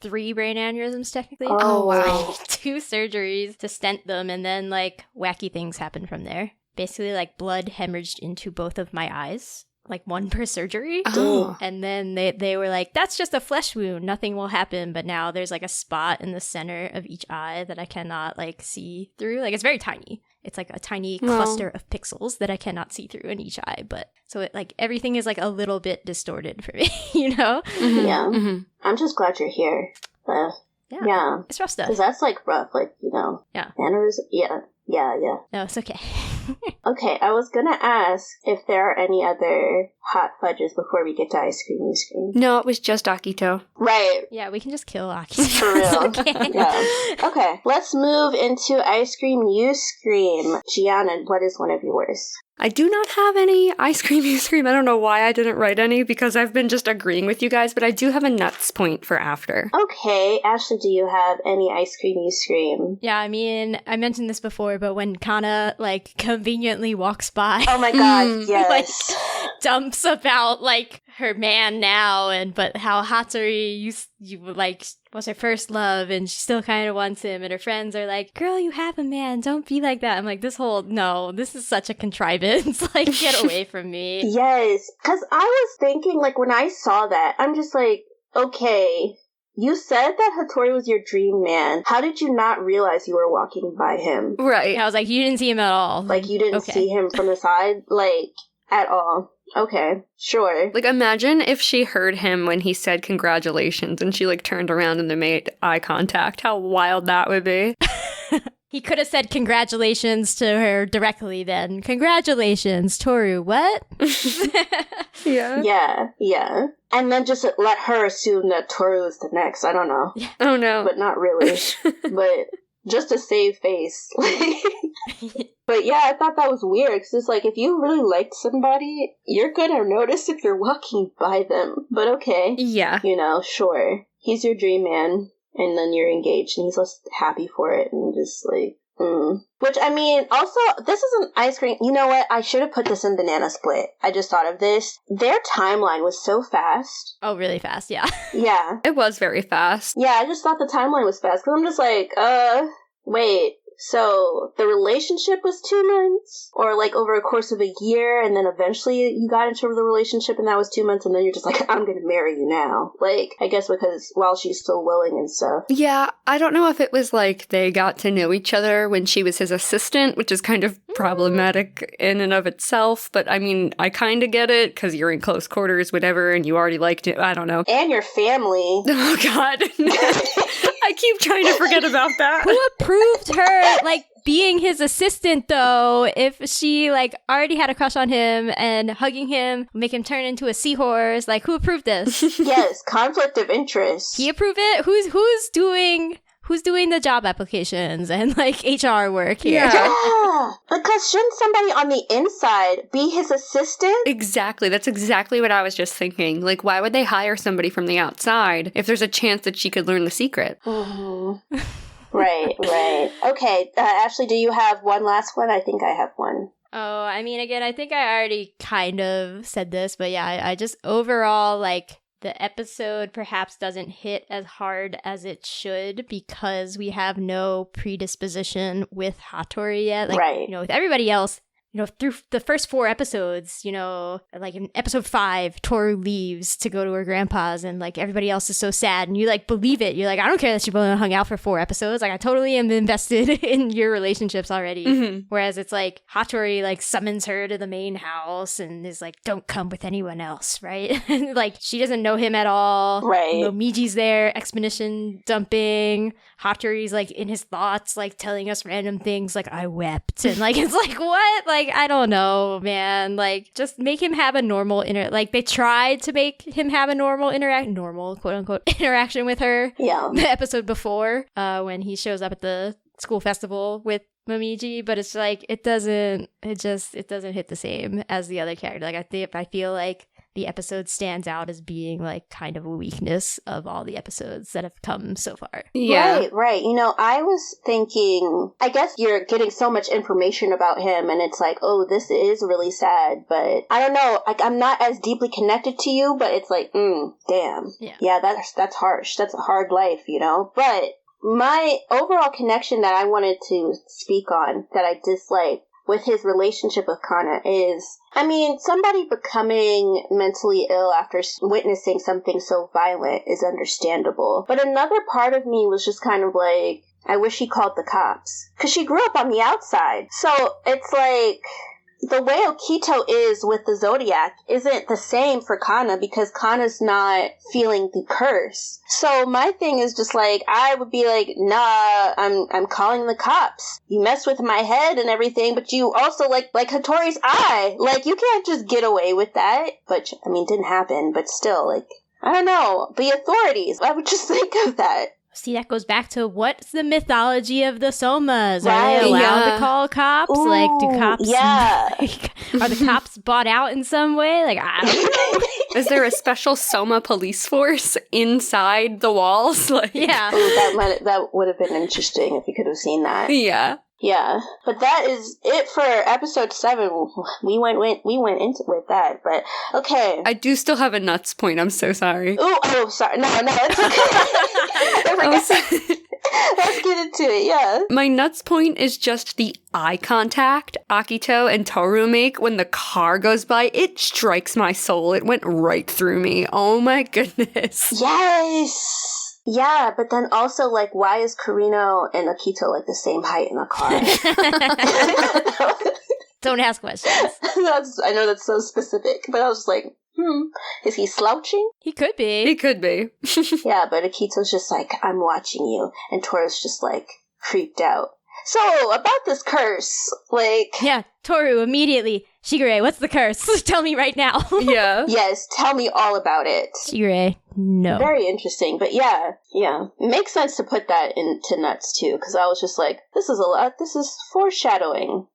3 brain aneurysms technically.
Oh,
wow.
2 surgeries to stent them, and then like wacky things happened from there. Basically, like blood hemorrhaged into both of my eyes, like 1 per surgery.
Oh.
And then they were like, that's just a flesh wound, nothing will happen. But now there's like a spot in the center of each eye that I cannot like see through. Like it's very tiny. It's like a tiny cluster of pixels that I cannot see through in each eye. But so it, like everything is like a little bit distorted for me, you know?
Mm-hmm.
Yeah.
Mm-hmm.
I'm just glad you're here. Yeah.
It's rough stuff.
Because that's like rough, like, you know.
Yeah.
Aneurysm. Yeah.
No, it's okay.
Okay, I was gonna ask if there are any other hot fudges before we get to ice cream you scream.
No, it was just Akito.
Right.
Yeah, we can just kill Aki.
For real.
Okay.
Yeah. Okay, let's move into ice cream you scream. Giana, what is one of yours?
I do not have any ice cream you scream. I don't know why I didn't write any because I've been just agreeing with you guys, but I do have a nuts point for after.
Okay, Ashley, do you have any ice cream you scream?
Yeah, I mean, I mentioned this before, but when Kana, like, conveniently walks by,
Oh my god, yes.
like, dumps about, like, her man now, but how Hatori you like, was her first love, and she still kind of wants him, and her friends are like, girl, you have a man, don't be like that. I'm like, no, this is such a contrivance, like, get away from me.
Yes, because I was thinking, like, when I saw that, I'm just like, okay, you said that Hatori was your dream man. How did you not realize you were walking by him?
Right.
And I was like, you didn't see him at all.
Like, you didn't see him from the side? Like, at all. Okay, sure.
Like, imagine if she heard him when he said congratulations and she, like, turned around and they made eye contact. How wild that would be.
He could have said congratulations to her directly then. Congratulations, Tohru, what?
Yeah.
Yeah. And then just let her assume that Tohru is the next. I don't know.
Oh, no.
But not really. But just to save face. But yeah, I thought that was weird, because it's like, if you really liked somebody, you're gonna notice if you're walking by them. But okay.
Yeah.
You know, sure. He's your dream man, and then you're engaged, and he's less happy for it, and just like, Which, I mean, also, this is an ice cream. You know what? I should have put this in Banana Split. I just thought of this. Their timeline was so fast.
Oh, really fast, yeah.
Yeah.
It was very fast.
Yeah, I just thought the timeline was fast, because I'm just like, wait. So, the relationship was 2 months? Or, like, over a course of a year, and then eventually you got into the relationship, and that was 2 months, and then you're just like, I'm gonna marry you now. Like, I guess because while she's still willing and stuff.
Yeah, I don't know if it was like they got to know each other when she was his assistant, which is kind of problematic in and of itself, but I mean, I kind of get it, because you're in close quarters, whatever, and you already liked it, I don't know.
And your family.
Oh, God. I keep trying to forget about that.
Who approved her, like, being his assistant, though, if she, like, already had a crush on him and hugging him, make him turn into a seahorse? Like, who approved this?
Yes, conflict of interest.
He approved it? Who's doing the job applications and, like, HR work here?
Yeah, because shouldn't somebody on the inside be his assistant?
Exactly. That's exactly what I was just thinking. Like, why would they hire somebody from the outside if there's a chance that she could learn the secret?
Mm-hmm. Right. Okay, Ashley, do you have one last one? I think I have one.
Oh, I mean, again, I think I already kind of said this, but yeah, I just overall, like, the episode perhaps doesn't hit as hard as it should because we have no predisposition with Hatori yet. Like,
right.
You know, with everybody else, you know, through the first 4 episodes, you know, like in episode 5, Tohru leaves to go to her grandpa's and like everybody else is so sad and you like believe it. You're like, I don't care that you've only hung out for 4 episodes. Like, I totally am invested in your relationships already.
Mm-hmm.
Whereas it's like Hatori like summons her to the main house and is like, don't come with anyone else, right? Like, she doesn't know him at all.
Right.
Momiji's there, expedition dumping. Hatori's like in his thoughts, like telling us random things like, I wept. And like, it's like, what? Like, I don't know, man. Like, just make him have a normal like, they tried to make him have a normal quote unquote interaction with her.
Yeah.
The episode before, when he shows up at the school festival with Momiji, but it's like, it doesn't hit the same as the other character. Like, I feel like the episode stands out as being like kind of a weakness of all the episodes that have come so far.
Yeah.
Right. You know, I was thinking, I guess you're getting so much information about him and it's like, oh, this is really sad, but I don't know, like I'm not as deeply connected to you, but it's like, damn. Yeah, that's harsh. That's a hard life, you know? But my overall connection that I wanted to speak on that I dislike with his relationship with Kana is, I mean, somebody becoming mentally ill after witnessing something so violent is understandable. But another part of me was just kind of like, I wish he called the cops. Because she grew up on the outside. So it's like, the way Akito is with the Zodiac isn't the same for Kana because Kana's not feeling the curse. So my thing is just like, I would be like, nah, I'm calling the cops. You mess with my head and everything, but you also like Hatori's eye. Like, you can't just get away with that. But, I mean, it didn't happen, but still, like, I don't know. The authorities, I would just think of that.
See, that goes back to what's the mythology of the Somas? Are
Right,
they allowed
yeah.
to call cops?
Ooh,
like, do cops?
yeah.
Are the cops bought out in some way? Like, I don't know.
Is there a special Soma police force inside the walls? Like,
Yeah.
Ooh, that would have been interesting if you could have seen that.
Yeah.
Yeah, but that is it for episode 7. We went into with that, but okay.
I do still have a nuts point. I'm so sorry.
Ooh, oh, sorry. No, it's okay. Let's get into it, yeah.
My nuts point is just the eye contact Akito and Tohru make when the car goes by. It strikes my soul. It went right through me. Oh my goodness.
Yes! Yeah, but then also, like, why is Karino and Akito, like, the same height in a car?
Don't ask questions.
I know that's so specific, but I was just like, is he slouching?
He could be.
It could be.
Yeah, but Akito's just like, I'm watching you, and Toru's just, like, creeped out. So, about this curse, like...
Yeah, Tohru, immediately. Shigure, what's the curse? Tell me right now.
Yeah.
Yes, tell me all about it.
Shigure, no.
Very interesting, but yeah. It makes sense to put that into nuts, too, because I was just like, this is foreshadowing.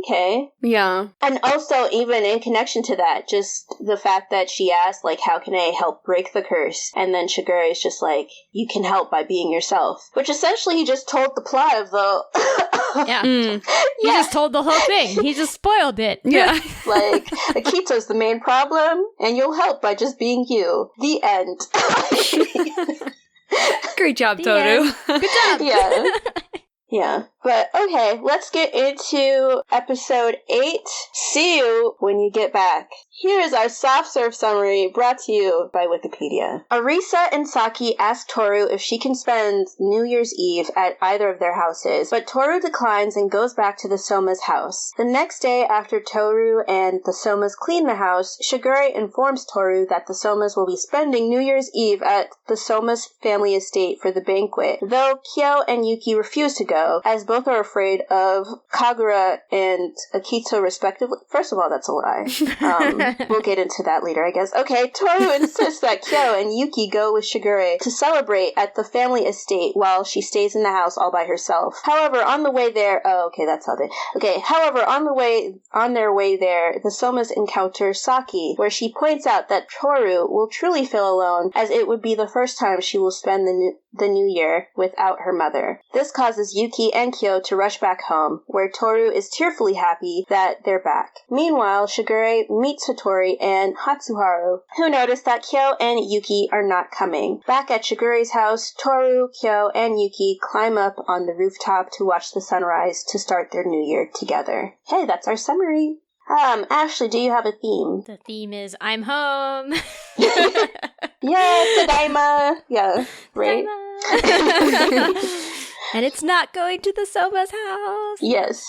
Okay.
Yeah.
And also, even in connection to that, just the fact that she asked, like, how can I help break the curse? And then Shigure is just like, you can help by being yourself. Which essentially he just told the plot of the...
Yeah. He just told the whole thing. He just spoiled it.
Yeah.
Like, Akito's the main problem, and you'll help by just being you. The end.
Great job,
The
Tohru.
end. Good job.
Yeah. Yeah. But, okay, let's get into episode 8. See you when you get back. Here is our soft serve summary brought to you by Wikipedia. Arisa and Saki ask Tohru if she can spend New Year's Eve at either of their houses, but Tohru declines and goes back to the Soma's house. The next day, after Tohru and the Somas clean the house, Shigure informs Tohru that the Somas will be spending New Year's Eve at the Soma's family estate for the banquet, though Kyo and Yuki refuse to go, as both are afraid of Kagura and Akito respectively. First of all, that's a lie. We'll get into that later, I guess. Okay, Tohru insists that Kyo and Yuki go with Shigure to celebrate at the family estate while she stays in the house all by herself. However, on the way there... Oh, okay, that's how they... Okay, however, on their way there, the Somas encounter Saki, where she points out that Tohru will truly feel alone, as it would be the first time she will spend the new year without her mother. This causes Yuki and Kyo to rush back home, where Tohru is tearfully happy that they're back. Meanwhile, Shigure meets Hatori and Hatsuharu, who notice that Kyo and Yuki are not coming. Back at Shigure's house, Tohru, Kyo, and Yuki climb up on the rooftop to watch the sunrise to start their new year together. Hey, that's our summary. Ashley, do you have a theme?
The theme is I'm home.
Yeah, Tadaima! Yeah, right?
And it's not going to the Soma's house.
Yes.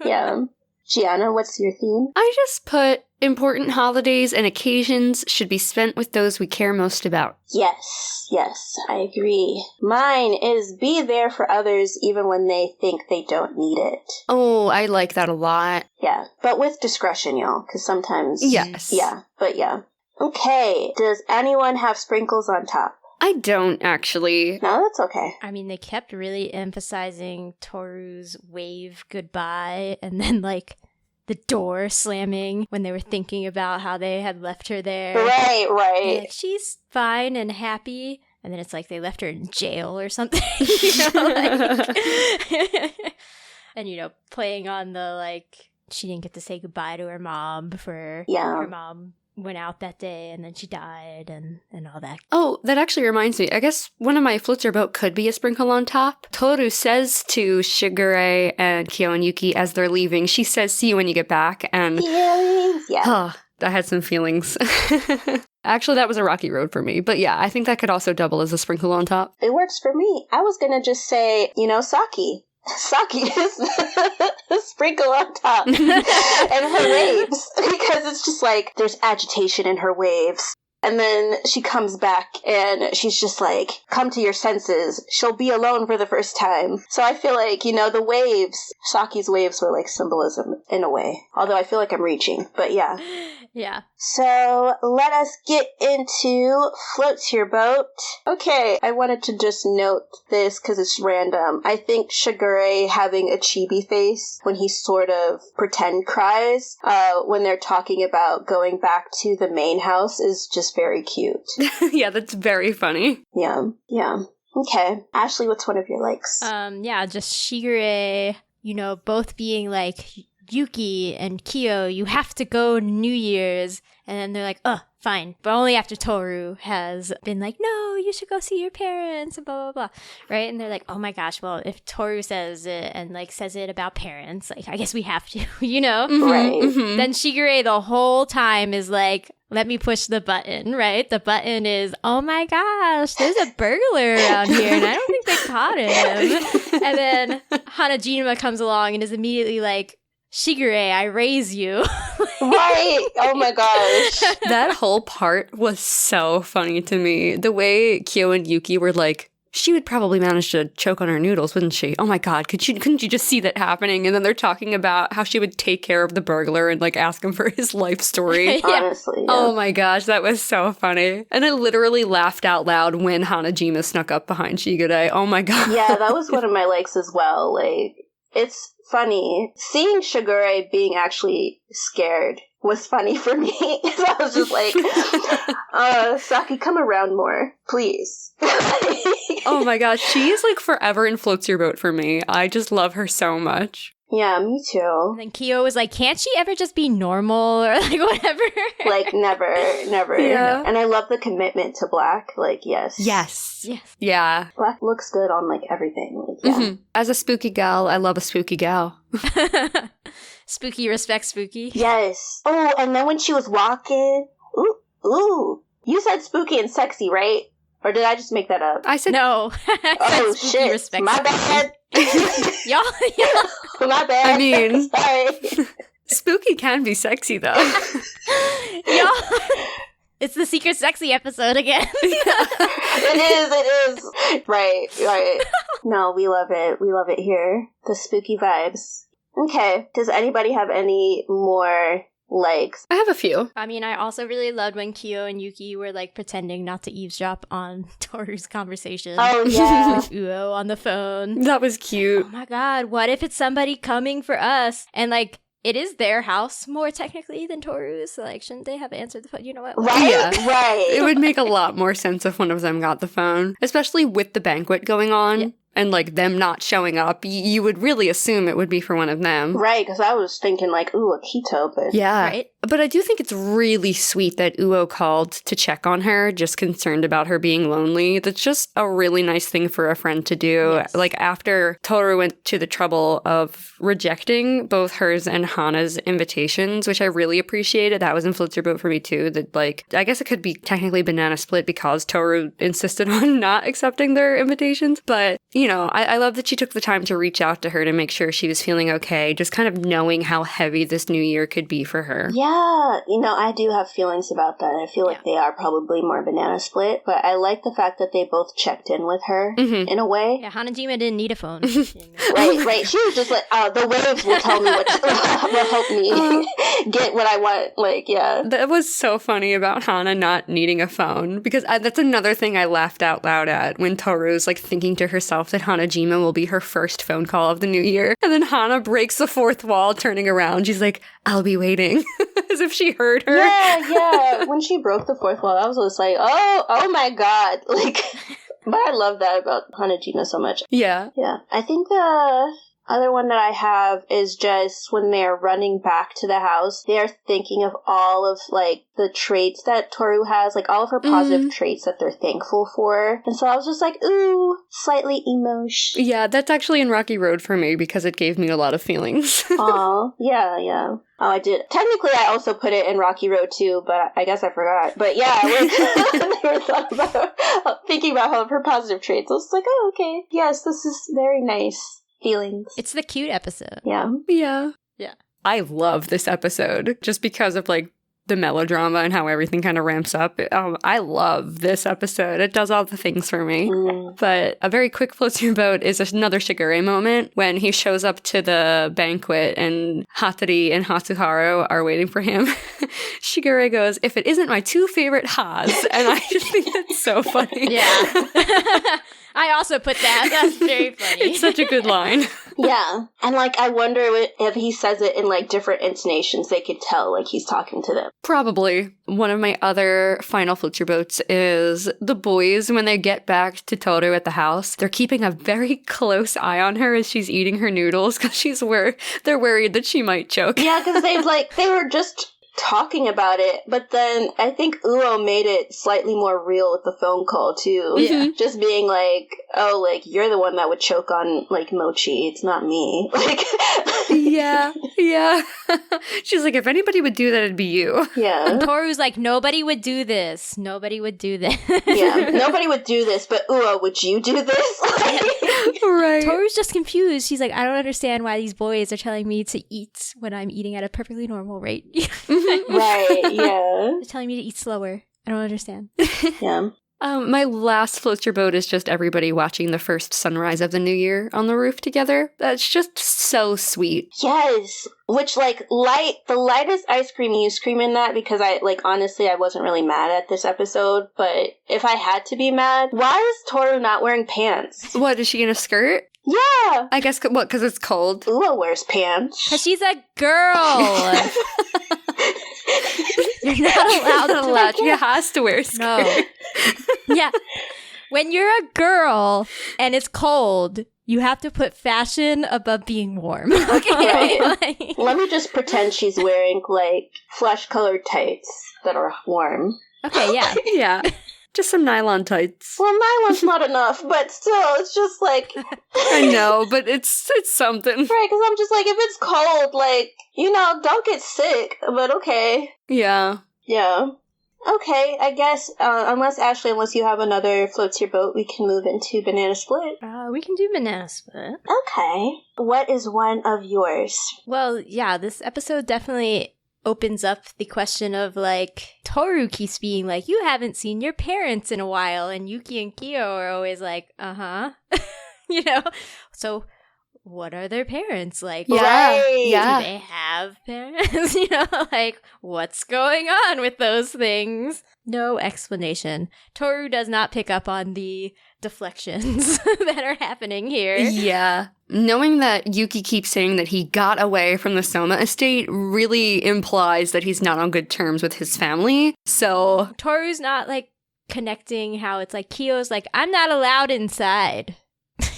Yeah. Giana, what's your theme?
I just put important holidays and occasions should be spent with those we care most about.
Yes, I agree. Mine is be there for others even when they think they don't need it.
Oh, I like that a lot.
Yeah, but with discretion, y'all, because sometimes...
Yes.
Yeah, but yeah. Okay, does anyone have sprinkles on top?
I don't, actually.
No, that's okay.
I mean, they kept really emphasizing Toru's wave goodbye and then, like, the door slamming when they were thinking about how they had left her there.
Right.
And, like, she's fine and happy. And then it's like they left her in jail or something, and, playing on the, like, she didn't get to say goodbye to her mom before her mom went out that day, and then she died, and all that.
Oh, that actually reminds me. I guess one of my floats your boat could be a sprinkle on top. Tohru says to Shigure and Kyo and Yuki as they're leaving, she says, "See you when you get back." And I had some feelings. Actually, that was a rocky road for me. But yeah, I think that could also double as a sprinkle on top.
It works for me. I was going to just say, Saki. Saki is the sprinkle on top. And her waves. Because it's just like, there's agitation in her waves. And then she comes back and she's just like, come to your senses. She'll be alone for the first time. So I feel like, the waves, Saki's waves were like symbolism in a way. Although I feel like I'm reaching, but yeah.
Yeah.
So let us get into Floats Your Boat. Okay, I wanted to just note this because it's random. I think Shigure having a chibi face when he sort of pretend cries when they're talking about going back to the main house is just very cute.
Yeah, that's very funny.
Yeah. Okay. Ashley, what's one of your likes?
Just Shigure, both being like, Yuki and Kyo, you have to go New Year's. And then they're like, oh, fine. But only after Tohru has been like, no, you should go see your parents and blah, blah, blah. Right? And they're like, oh my gosh, well, if Tohru says it and like says it about parents, like, I guess we have to,
Mm-hmm,
right.
Mm-hmm.
Then Shigure the whole time is like, let me push the button, right? The button is, oh my gosh, there's a burglar around here and I don't think they caught him. And then Hanajima comes along and is immediately like, Shigure, I raise you.
Right. Oh my gosh.
That whole part was so funny to me. The way Kyo and Yuki were like, she would probably manage to choke on her noodles, wouldn't she? Oh my god, couldn't you just see that happening? And then they're talking about how she would take care of the burglar and like ask him for his life story.
Yeah.
Honestly. Yeah.
Oh my gosh, that was so funny. And I literally laughed out loud when Hanajima snuck up behind Shigure. Oh my god.
Yeah, that was one of my likes as well. Like, it's funny. Seeing Shigure being actually scared was funny for me. So I was just like, Saki, come around more, please.
Oh my gosh, she is like forever in Floats Your Boat for me. I just love her so much.
Yeah, me too.
And then Kyo was like, can't she ever just be normal or like whatever?
Like, never.
Yeah.
And I love the commitment to black. Like, yes.
Yes.
Yeah.
Black looks good on, like, everything. Like, yeah.
Mm-hmm. As a spooky gal, I love a spooky gal.
Spooky respects spooky.
Yes. Oh, and then when she was walking, ooh. You said spooky and sexy, right? Or did I just make that up?
I said
no.
Oh,
spooky
shit.
respects
My
spooky.
bad.
Y'all.
My bad.
I mean-
Sorry.
spooky can be sexy though.
Y'all. It's the secret sexy episode again.
It is. Right. No, we love it. We love it here. The spooky vibes. Okay. Does anybody have any more likes?
I have a few.
I mean, I also really loved when Kyo and Yuki were like pretending not to eavesdrop on Tohru's conversation.
Oh, yeah.
With Uo on the phone.
That was cute.
Oh my god, what if it's somebody coming for us? And like, it is their house more technically than Tohru's, so like, shouldn't they have answered the phone? You know what?
Right?
Yeah.
Right.
It would make a lot more sense if one of them got the phone, especially with the banquet going on.
Yeah.
And, like, them not showing up, you would really assume it would be for one of them.
Right, because I was thinking, like, ooh, Akito, but...
Yeah.
Right?
But I do think it's really sweet that Uo called to check on her, just concerned about her being lonely. That's just a really nice thing for a friend to do.
Yes.
Like, after Tohru went to the trouble of rejecting both hers and Hana's invitations, which I really appreciated. That was in Floats Your Boat for me, too. That, like, I guess it could be technically banana split because Tohru insisted on not accepting their invitations. But, you know, I love that she took the time to reach out to her to make sure she was feeling okay, just kind of knowing how heavy this new year could be for her.
Yeah, you know, I do have feelings about that. I feel like they are probably more banana split, but I like the fact that they both checked in with her in a way.
Yeah, Hanajima didn't need a phone.
Right. She was just like, the waves will tell me what will help me get what I want. Like, yeah.
That was so funny about Hana not needing a phone, because that's another thing I laughed out loud at when Tohru's like thinking to herself that Hanajima will be her first phone call of the new year. And And then Hana breaks the fourth wall, turning around. She's like, I'll be waiting. As if she heard her.
Yeah. When she broke the fourth wall, I was just like, oh my god. Like, but I love that about Hanajima so much.
Yeah.
Yeah. I think the other one that I have is just when they're running back to the house, they are thinking of all of, like, the traits that Tohru has, like, all of her positive traits that they're thankful for. And so I was just like, ooh, slightly emotion.
Yeah, that's actually in Rocky Road for me because it gave me a lot of feelings.
Aw, yeah. Oh, I did. Technically, I also put it in Rocky Road too, but I guess I forgot. But yeah, like, they were thinking about all of her positive traits. I was like, oh, okay. Yes, this is very nice. Feelings.
It's the cute episode.
Yeah.
Yeah. I love this episode just because of like the melodrama and how everything kind of ramps up. I love this episode. It does all the things for me. But a very quick floating boat is another Shigure moment when he shows up to the banquet and Hatori and Hatsuharu are waiting for him. Shigure goes, if it isn't my two favorite Has. And I just think that's so funny.
Yeah. I also put that. That's very funny.
It's such a good line.
Yeah. And, like, I wonder if he says it in, like, different intonations, they could tell, like, he's talking to them.
Probably. One of my other final floater boats is the boys, when they get back to Tohru at the house, they're keeping a very close eye on her as she's eating her noodles because they're worried that she might choke.
Yeah, because they were just talking about it, but then I think Uo made it slightly more real with the phone call too.
Yeah.
Just being like, oh, like, you're the one that would choke on, like, mochi, it's not me. Like,
Yeah. She's like, if anybody would do that, it'd be you.
yeah.
Toru's like, nobody would do this. Nobody would do this.
Yeah, nobody would do this, but Uo, would you do this?
Right.
Toru's just confused. She's like, I don't understand why these boys are telling me to eat when I'm eating at a perfectly normal rate.
Right, yeah.
They're telling me to eat slower. I don't understand.
Yeah.
My last floater boat is just everybody watching the first sunrise of the new year on the roof together. That's just so sweet.
Yes. Which, like, the lightest ice cream in that, because honestly, I wasn't really mad at this episode, but if I had to be mad, why is Tohru not wearing pants?
What, is she in a skirt?
Yeah.
I guess, what, because it's cold?
Uo wears pants.
Because she's a girl. You're not allowed to.
She has to wear a skirt.
No. Yeah. When you're a girl and it's cold, you have to put fashion above being warm. Okay. Like,
Let me just pretend she's wearing, like, flesh-colored tights that are warm.
okay, yeah.
Yeah. Just some nylon tights.
Well, nylon's not enough, but still, it's just like...
I know, but it's something.
Right, because I'm just like, if it's cold, like, don't get sick, but okay.
Yeah.
Yeah. Okay, I guess, unless you have another floats your boat, we can move into Banana Split.
We can do Banana Split.
Okay. What is one of yours?
Well, yeah, this episode definitely opens up the question of, like, Tohru keeps being like, you haven't seen your parents in a while, and Yuki and Kyo are always like, so what are their parents like?
Right.
Yeah.
Do they have parents? Like, what's going on with those things? No explanation. Tohru does not pick up on the deflections that are happening here.
Yeah. Knowing that Yuki keeps saying that he got away from the Soma estate really implies that he's not on good terms with his family. So
Toru's not, like, connecting how it's like, Kyo's like, I'm not allowed inside.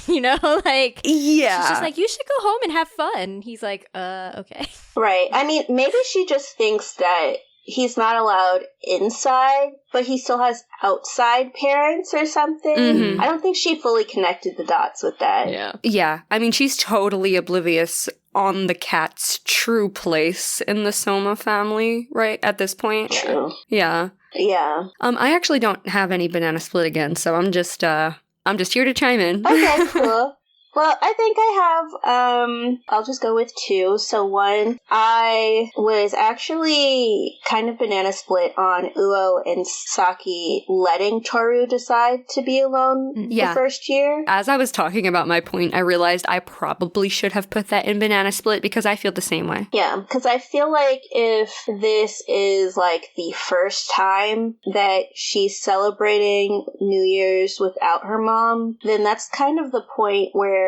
Like,
yeah.
she's just like, you should go home and have fun. He's like, okay.
Right. I mean, maybe she just thinks that he's not allowed inside, but he still has outside parents or something.
Mm-hmm.
I don't think she fully connected the dots with that.
Yeah. I mean, she's totally oblivious on the cat's true place in the Soma family, right, at this point.
True.
Yeah.
Yeah.
I actually don't have any Banana Split again, so I'm just here to chime in.
Okay, cool. Well, I think I have, I'll just go with two. So one, I was actually kind of banana split on Uo and Saki letting Tohru decide to be alone the first year.
As I was talking about my point, I realized I probably should have put that in banana split because I feel the same way.
Yeah, because I feel like if this is like the first time that she's celebrating New Year's without her mom, then that's kind of the point where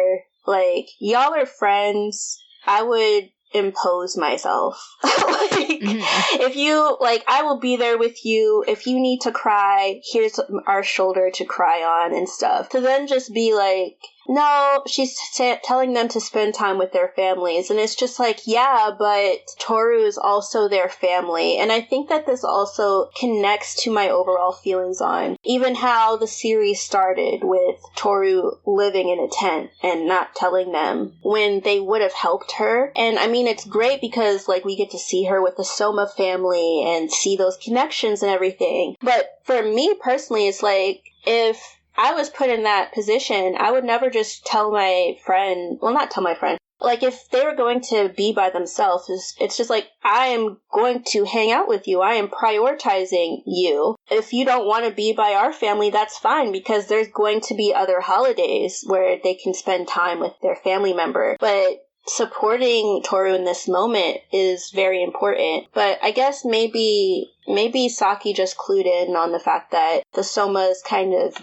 like, y'all are friends. I would impose myself. Like, if you, like, I will be there with you. If you need to cry, here's our shoulder to cry on and stuff. To then just be like, no, she's telling them to spend time with their families. And it's just like, yeah, but Tohru is also their family. And I think that this also connects to my overall feelings on even how the series started with Tohru living in a tent and not telling them when they would have helped her. And I mean, it's great because, like, we get to see her with the Soma family and see those connections and everything. But for me personally, it's like, if I was put in that position, I would never just tell my friend, well, not tell my friend, like, if they were going to be by themselves, it's just like, I am going to hang out with you. I am prioritizing you. If you don't want to be by our family, that's fine, because there's going to be other holidays where they can spend time with their family member. But supporting Tohru in this moment is very important. But I guess maybe Saki just clued in on the fact that the Somas kind of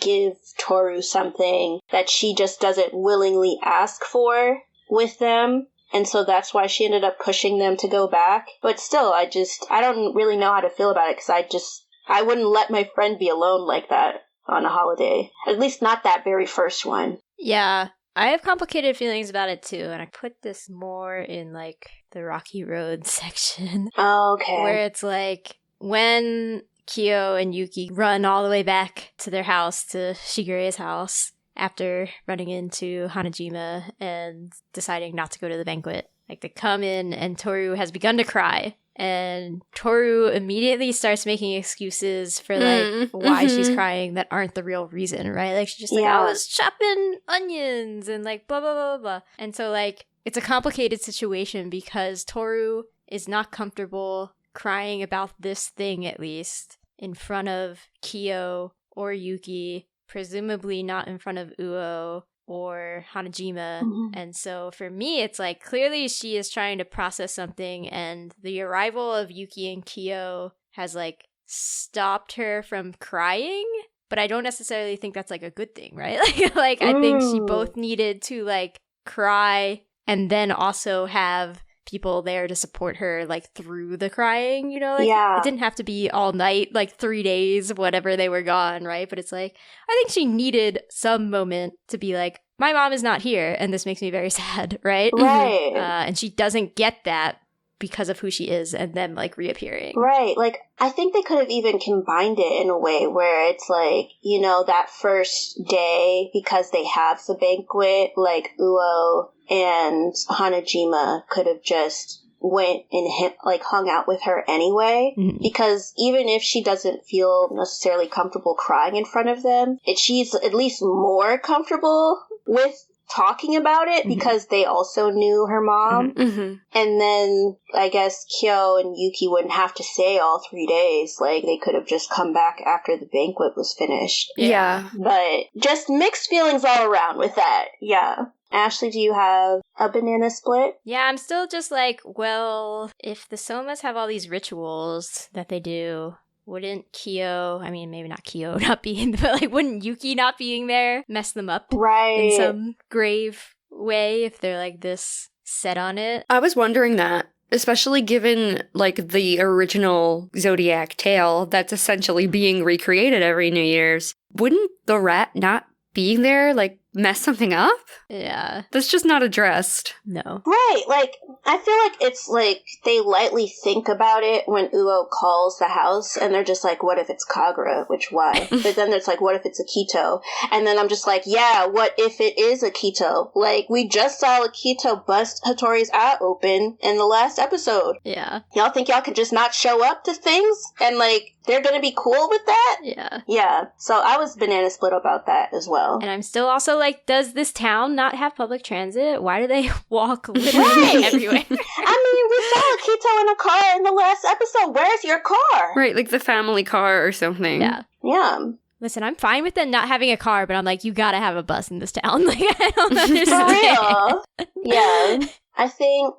give Tohru something that she just doesn't willingly ask for with them. And so that's why she ended up pushing them to go back. But still, I don't really know how to feel about it, because I wouldn't let my friend be alone like that on a holiday. At least not that very first one.
Yeah, I have complicated feelings about it too, and I put this more in, like, the Rocky Road section.
Oh, okay.
Where it's like, when Kyo and Yuki run all the way back to their house, to Shigure's house, after running into Hanajima and deciding not to go to the banquet. Like, they come in and Tohru has begun to cry. And Tohru immediately starts making excuses for, like, why she's crying that aren't the real reason, right? Like, she's just like, I was chopping onions and, like, blah, blah, blah, blah. And so, like, it's a complicated situation because Tohru is not comfortable crying about this thing, at least, in front of Kyo or Yuki, presumably not in front of Uo or Hanajima. And so for me, it's like, clearly she is trying to process something, and the arrival of Yuki and Kyo has, like, stopped her from crying. But I don't necessarily think that's, like, a good thing, right? Like I think she both needed to, like, cry and then also have people there to support her, like, through the crying, you know? Like, it didn't have to be all night, like, 3 days, whatever they were gone, right? But it's like, I think she needed some moment to be like, my mom is not here, and this makes me very sad, right?
Right.
And she doesn't get that because of who she is and them, like, reappearing.
Right. Like, I think they could have even combined it in a way where it's like, you know, that first day, because they have the banquet, like, Uo and Hanajima could have just went and hung out with her anyway, because even if she doesn't feel necessarily comfortable crying in front of them, she's at least more comfortable with talking about it because they also knew her mom. And then I guess Kyo and Yuki wouldn't have to stay all 3 days. Like, they could have just come back after the banquet was finished.
Yeah.
But just mixed feelings all around with that. Yeah. Ashley, do you have a banana split?
Yeah, I'm still just like, well, if the Somas have all these rituals that they do, wouldn't Kyo, I mean, maybe not Kyo not being, but, like, wouldn't Yuki not being there mess them up?
Right.
In some grave way if they're, like, this set on it?
I was wondering that, especially given, like, the original Zodiac tale that's essentially being recreated every New Year's. Wouldn't the rat not being there, like, mess something up?
Yeah.
That's just not addressed.
No.
Right, like, I feel like it's like they lightly think about it when Uo calls the house, and they're just like, what if it's Kagura? Which, why? But then there's like, what if it's Akito? And then I'm just like, yeah, what if it is Akito? Like, we just saw Akito bust Hatori's eye open in the last episode.
Yeah.
Y'all think y'all could just not show up to things? And, like, they're gonna be cool with that?
Yeah.
Yeah, so I was banana split about that as well.
And I'm still also like, does this town not have public transit? Why do they walk literally everywhere?
I mean, we saw Akito in a car in the last episode. Where's your car?
Right, like the family car or something.
Yeah.
Yeah.
Listen, I'm fine with them not having a car, but I'm like, you gotta have a bus in this town. Like, I don't understand.
For real. Yeah. I think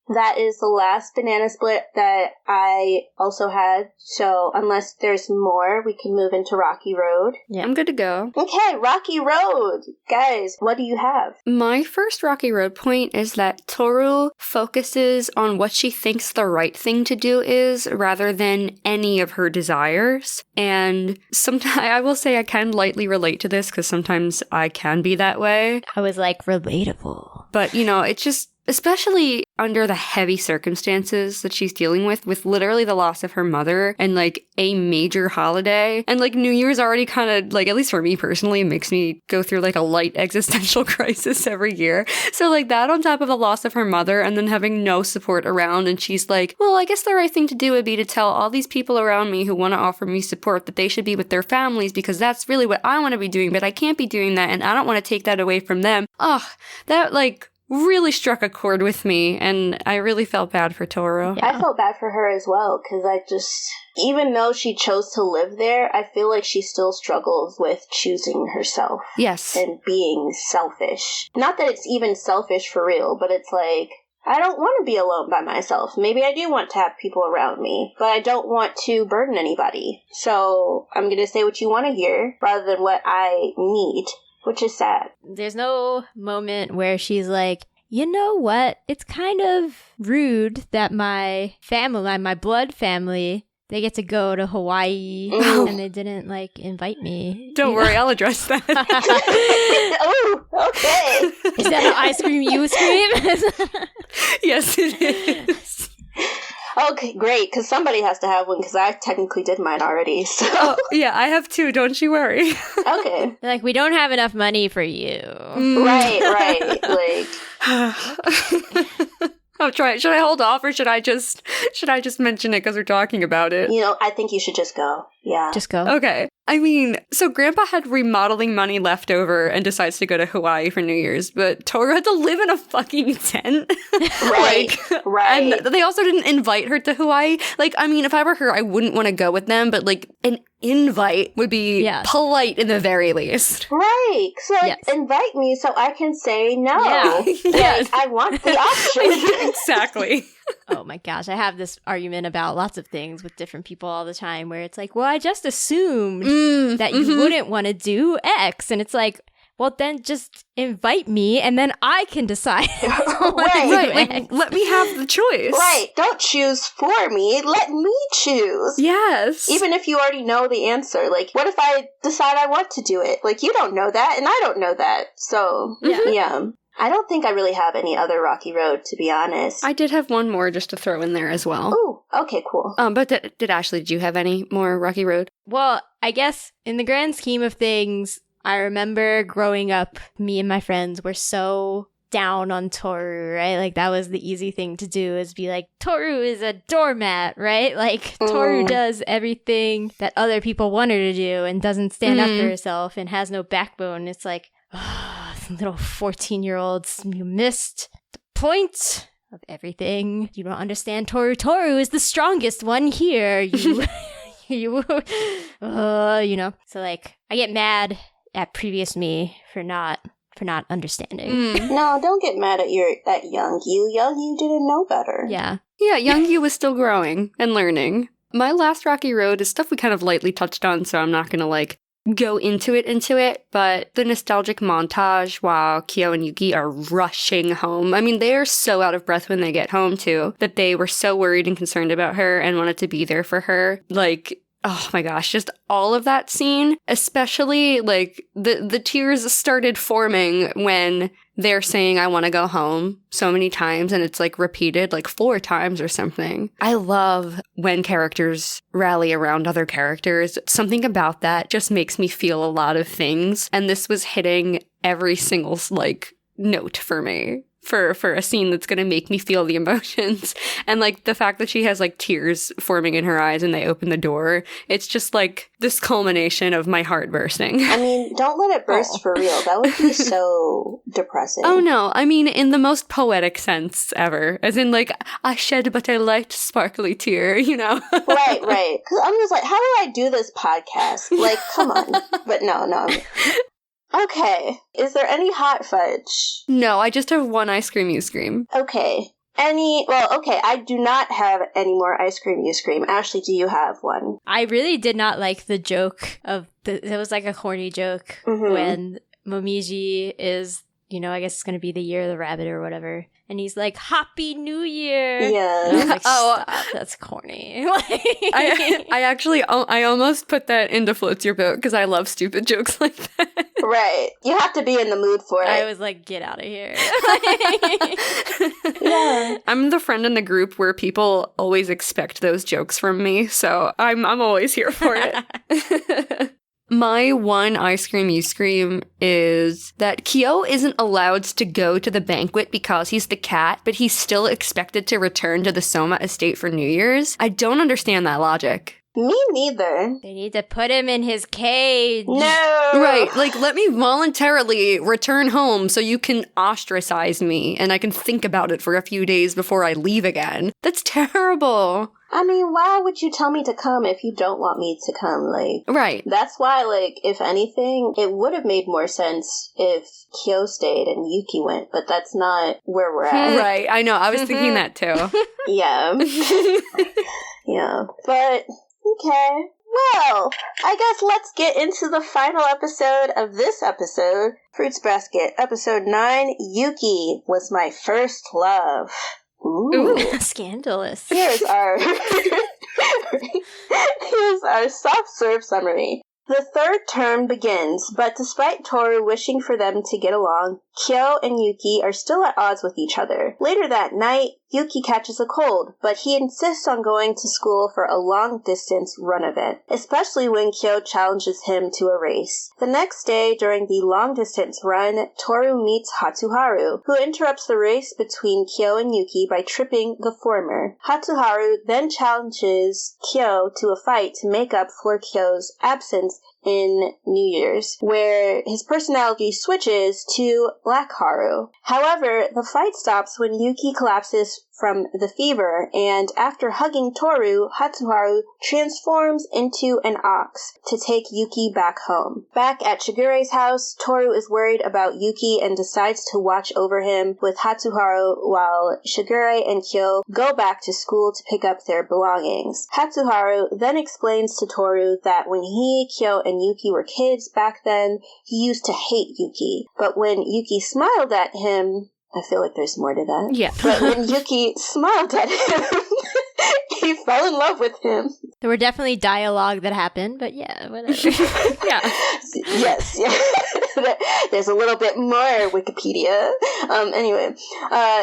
That is the last banana split that I also had. So unless there's more, we can move into Rocky Road.
Yeah, I'm good to go.
Okay, Rocky Road. Guys, what do you have?
My first Rocky Road point is that Tohru focuses on what she thinks the right thing to do is rather than any of her desires. And sometimes I will say I can lightly relate to this because sometimes I can be that way.
I was like, relatable.
But, you know, it's just, especially under the heavy circumstances that she's dealing with literally the loss of her mother and, like, a major holiday. And, like, New Year's already kind of, like, at least for me personally, makes me go through, like, a light existential crisis every year. So, like, that on top of the loss of her mother and then having no support around. And she's like, well, I guess the right thing to do would be to tell all these people around me who want to offer me support that they should be with their families because that's really what I want to be doing, but I can't be doing that and I don't want to take that away from them. Ugh, that, like, really struck a chord with me, and I really felt bad for Tohru.
Yeah. I felt bad for her as well, because even though she chose to live there, I feel like she still struggles with choosing herself.
Yes.
And being selfish. Not that it's even selfish for real, but it's like, I don't want to be alone by myself. Maybe I do want to have people around me, but I don't want to burden anybody. So I'm going to say what you want to hear rather than what I need. Which is sad.
There's no moment where she's like, you know what? It's kind of rude that my family, my blood family, they get to go to Hawaii and they didn't, like, invite me.
Don't worry, I'll address that.
Oh, okay.
Is that how I scream, you scream?
Yes, it is.
Okay, great, because somebody has to have one, because I technically did mine already, so...
Oh, yeah, I have two, don't you worry.
Okay.
They're like, we don't have enough money for you.
Right, like...
I'll try. Should I hold off, or should I just mention it because we're talking about it?
You know, I think you should just go. Yeah.
Just go.
Okay. I mean, so Grandpa had remodeling money left over and decides to go to Hawaii for New Year's, but Tohru had to live in a fucking tent.
Right, right.
And they also didn't invite her to Hawaii. Like, I mean, if I were her, I wouldn't want to go with them, but, like, an invite would be polite in the very least.
Right. So, like, invite me so I can say no.
Yeah.
Yes. I want the option.
Exactly.
Oh my gosh, I have this argument about lots of things with different people all the time where it's like, well, I just assumed that you wouldn't want to do X. And it's like, well, then just invite me and then I can decide.
Right.
Like, let me have the choice.
Right. Don't choose for me. Let me choose.
Yes.
Even if you already know the answer. Like, what if I decide I want to do it? Like, you don't know that and I don't know that. So, yeah. I don't think I really have any other Rocky Road, to be honest.
I did have one more just to throw in there as well.
Ooh, okay, cool.
But did Ashley, did you have any more Rocky Road?
Well, I guess in the grand scheme of things, I remember growing up, me and my friends were so down on Tohru, right? Like, that was the easy thing to do, is be like, Tohru is a doormat, right? Like, Tohru does everything that other people want her to do and doesn't stand up for herself and has no backbone. It's like, little 14-year-olds, you missed the point of everything. You don't understand. Tohru is the strongest one here. You know. So, like, I get mad at previous me for not understanding.
No, don't get mad at young you. Young you didn't know better.
Yeah.
Yeah, young you was still growing and learning. My last Rocky Road is stuff we kind of lightly touched on, so I'm not gonna, like, go into it, but the nostalgic montage while Kyo and Yuki are rushing home. I mean, they are so out of breath when they get home, too, that they were so worried and concerned about her and wanted to be there for her. Like, oh my gosh, just all of that scene, especially, like, the tears started forming when they're saying, I want to go home so many times, and it's, like, repeated, like, 4 times or something. I love when characters rally around other characters. Something about that just makes me feel a lot of things, and this was hitting every single, like, note for me. For a scene that's going to make me feel the emotions. And, like, the fact that she has, like, tears forming in her eyes and they open the door, it's just, like, this culmination of my heart bursting.
I mean, don't let it burst for real. That would be so depressing.
Oh, no. I mean, in the most poetic sense ever. As in, like, I shed but a light, sparkly tear, you know?
Right. Because I'm just like, how do I do this podcast? Like, come on. But no. Okay. Is there any Hot Fudge?
No, I just have one I Scream, You Scream.
Okay. I do not have any more ice cream you scream. Ashley, do you have one?
I really did not like the joke it was like a corny joke when Momiji is, I guess it's going to be the year of the rabbit or whatever. And he's like, Happy New Year.
Yeah.
And I was like, stop, that's corny.
I almost put that into Floats Your Boat because I love stupid jokes like that.
Right. You have to be in the mood for it.
I was like, get out of here.
Yeah.
I'm the friend in the group where people always expect those jokes from me, so I'm always here for it. My one ice cream you scream is that Kyo isn't allowed to go to the banquet because he's the cat, but he's still expected to return to the Soma estate for New Year's. I don't understand that logic.
Me neither.
They need to put him in his cage.
No!
Right, like, let me voluntarily return home so you can ostracize me and I can think about it for a few days before I leave again. That's terrible.
I mean, why would you tell me to come if you don't want me to come? Like,
right.
That's why, like, if anything, it would have made more sense if Kyo stayed and Yuki went, but that's not where we're at.
Right, I know. I was thinking that too.
Yeah. Yeah. But, okay. Well, I guess let's get into the final episode of this episode, Fruits Basket, episode 9, Yuki was my first love. Ooh.
Scandalous.
Here's our soft serve summary. The third term begins, but despite Tohru wishing for them to get along, Kyo and Yuki are still at odds with each other. Later that night, Yuki catches a cold, but he insists on going to school for a long-distance run event, especially when Kyo challenges him to a race. The next day, during the long-distance run, Tohru meets Haru, who interrupts the race between Kyo and Yuki by tripping the former. Haru then challenges Kyo to a fight to make up for Kyo's absence in New Year's, where his personality switches to Black Haru. However, the fight stops when Yuki collapses from the fever, and after hugging Tohru, Haru transforms into an ox to take Yuki back home. Back at Shigure's house, Tohru is worried about Yuki and decides to watch over him with Haru while Shigure and Kyo go back to school to pick up their belongings. Haru then explains to Tohru that when he, Kyo, and Yuki were kids back then, he used to hate Yuki. But when Yuki smiled at him, I feel like there's more to that.
Yeah.
But when Yuki smiled at him, he fell in love with him.
There were definitely dialogue that happened, but yeah, whatever.
Yeah.
Yes, yeah. There's a little bit more Wikipedia. Anyway,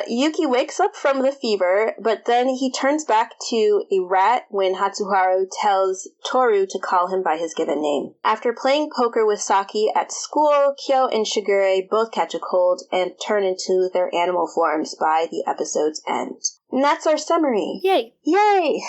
Yuki wakes up from the fever, but then he turns back to a rat when Haru tells Tohru to call him by his given name. After playing poker with Saki at school, Kyo and Shigure both catch a cold and turn into their animal forms by the episode's end. And that's our summary.
Yay.
Yay!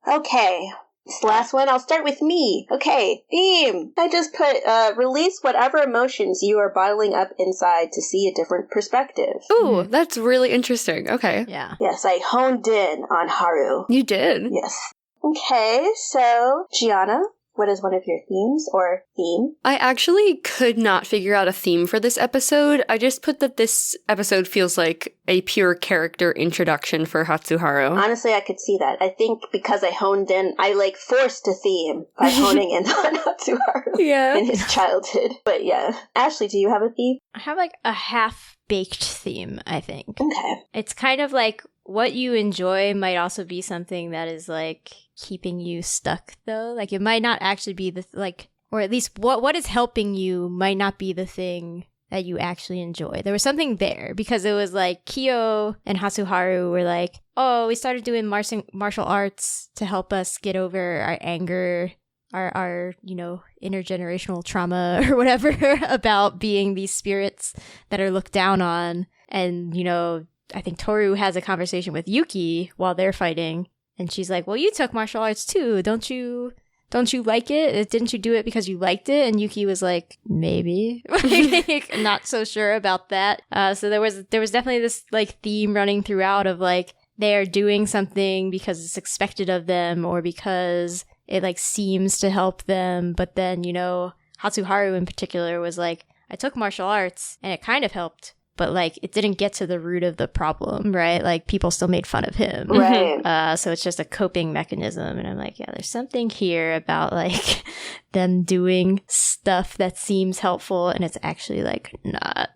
Okay. This last one, I'll start with me. Okay, theme. I just put, release whatever emotions you are bottling up inside to see a different perspective.
Ooh, that's really interesting. Okay.
Yeah.
Yes, I honed in on Haru.
You did.
Yes. Okay, so, Giana, what is one of your themes or theme?
I actually could not figure out a theme for this episode. I just put that this episode feels like a pure character introduction for Haru.
Honestly, I could see that. I think because I honed in, I forced a theme by honing in on Haru in his childhood. But yeah. Ashley, do you have a theme?
I have a half-baked theme, I think.
Okay.
It's kind of like what you enjoy might also be something that is keeping you stuck, though. It might not actually be or at least what is helping you might not be the thing that you actually enjoy. There was something there because it was Kyo and Haru were oh, we started doing martial arts to help us get over our anger, our intergenerational trauma or whatever about being these spirits that are looked down on. And, I think Tohru has a conversation with Yuki while they're fighting. And she's like, well, you took martial arts too. Don't you like it? Didn't you do it because you liked it? And Yuki was like, maybe. Not so sure about that. So there was definitely this theme running throughout of they are doing something because it's expected of them or because it seems to help them. But then, Haru in particular was I took martial arts and it kind of helped. but like it didn't get to the root of the problem, right? Like people still made fun of him.
Right.
So it's just a coping mechanism. And I'm like, yeah, there's something here about like them doing stuff that seems helpful and it's actually like not.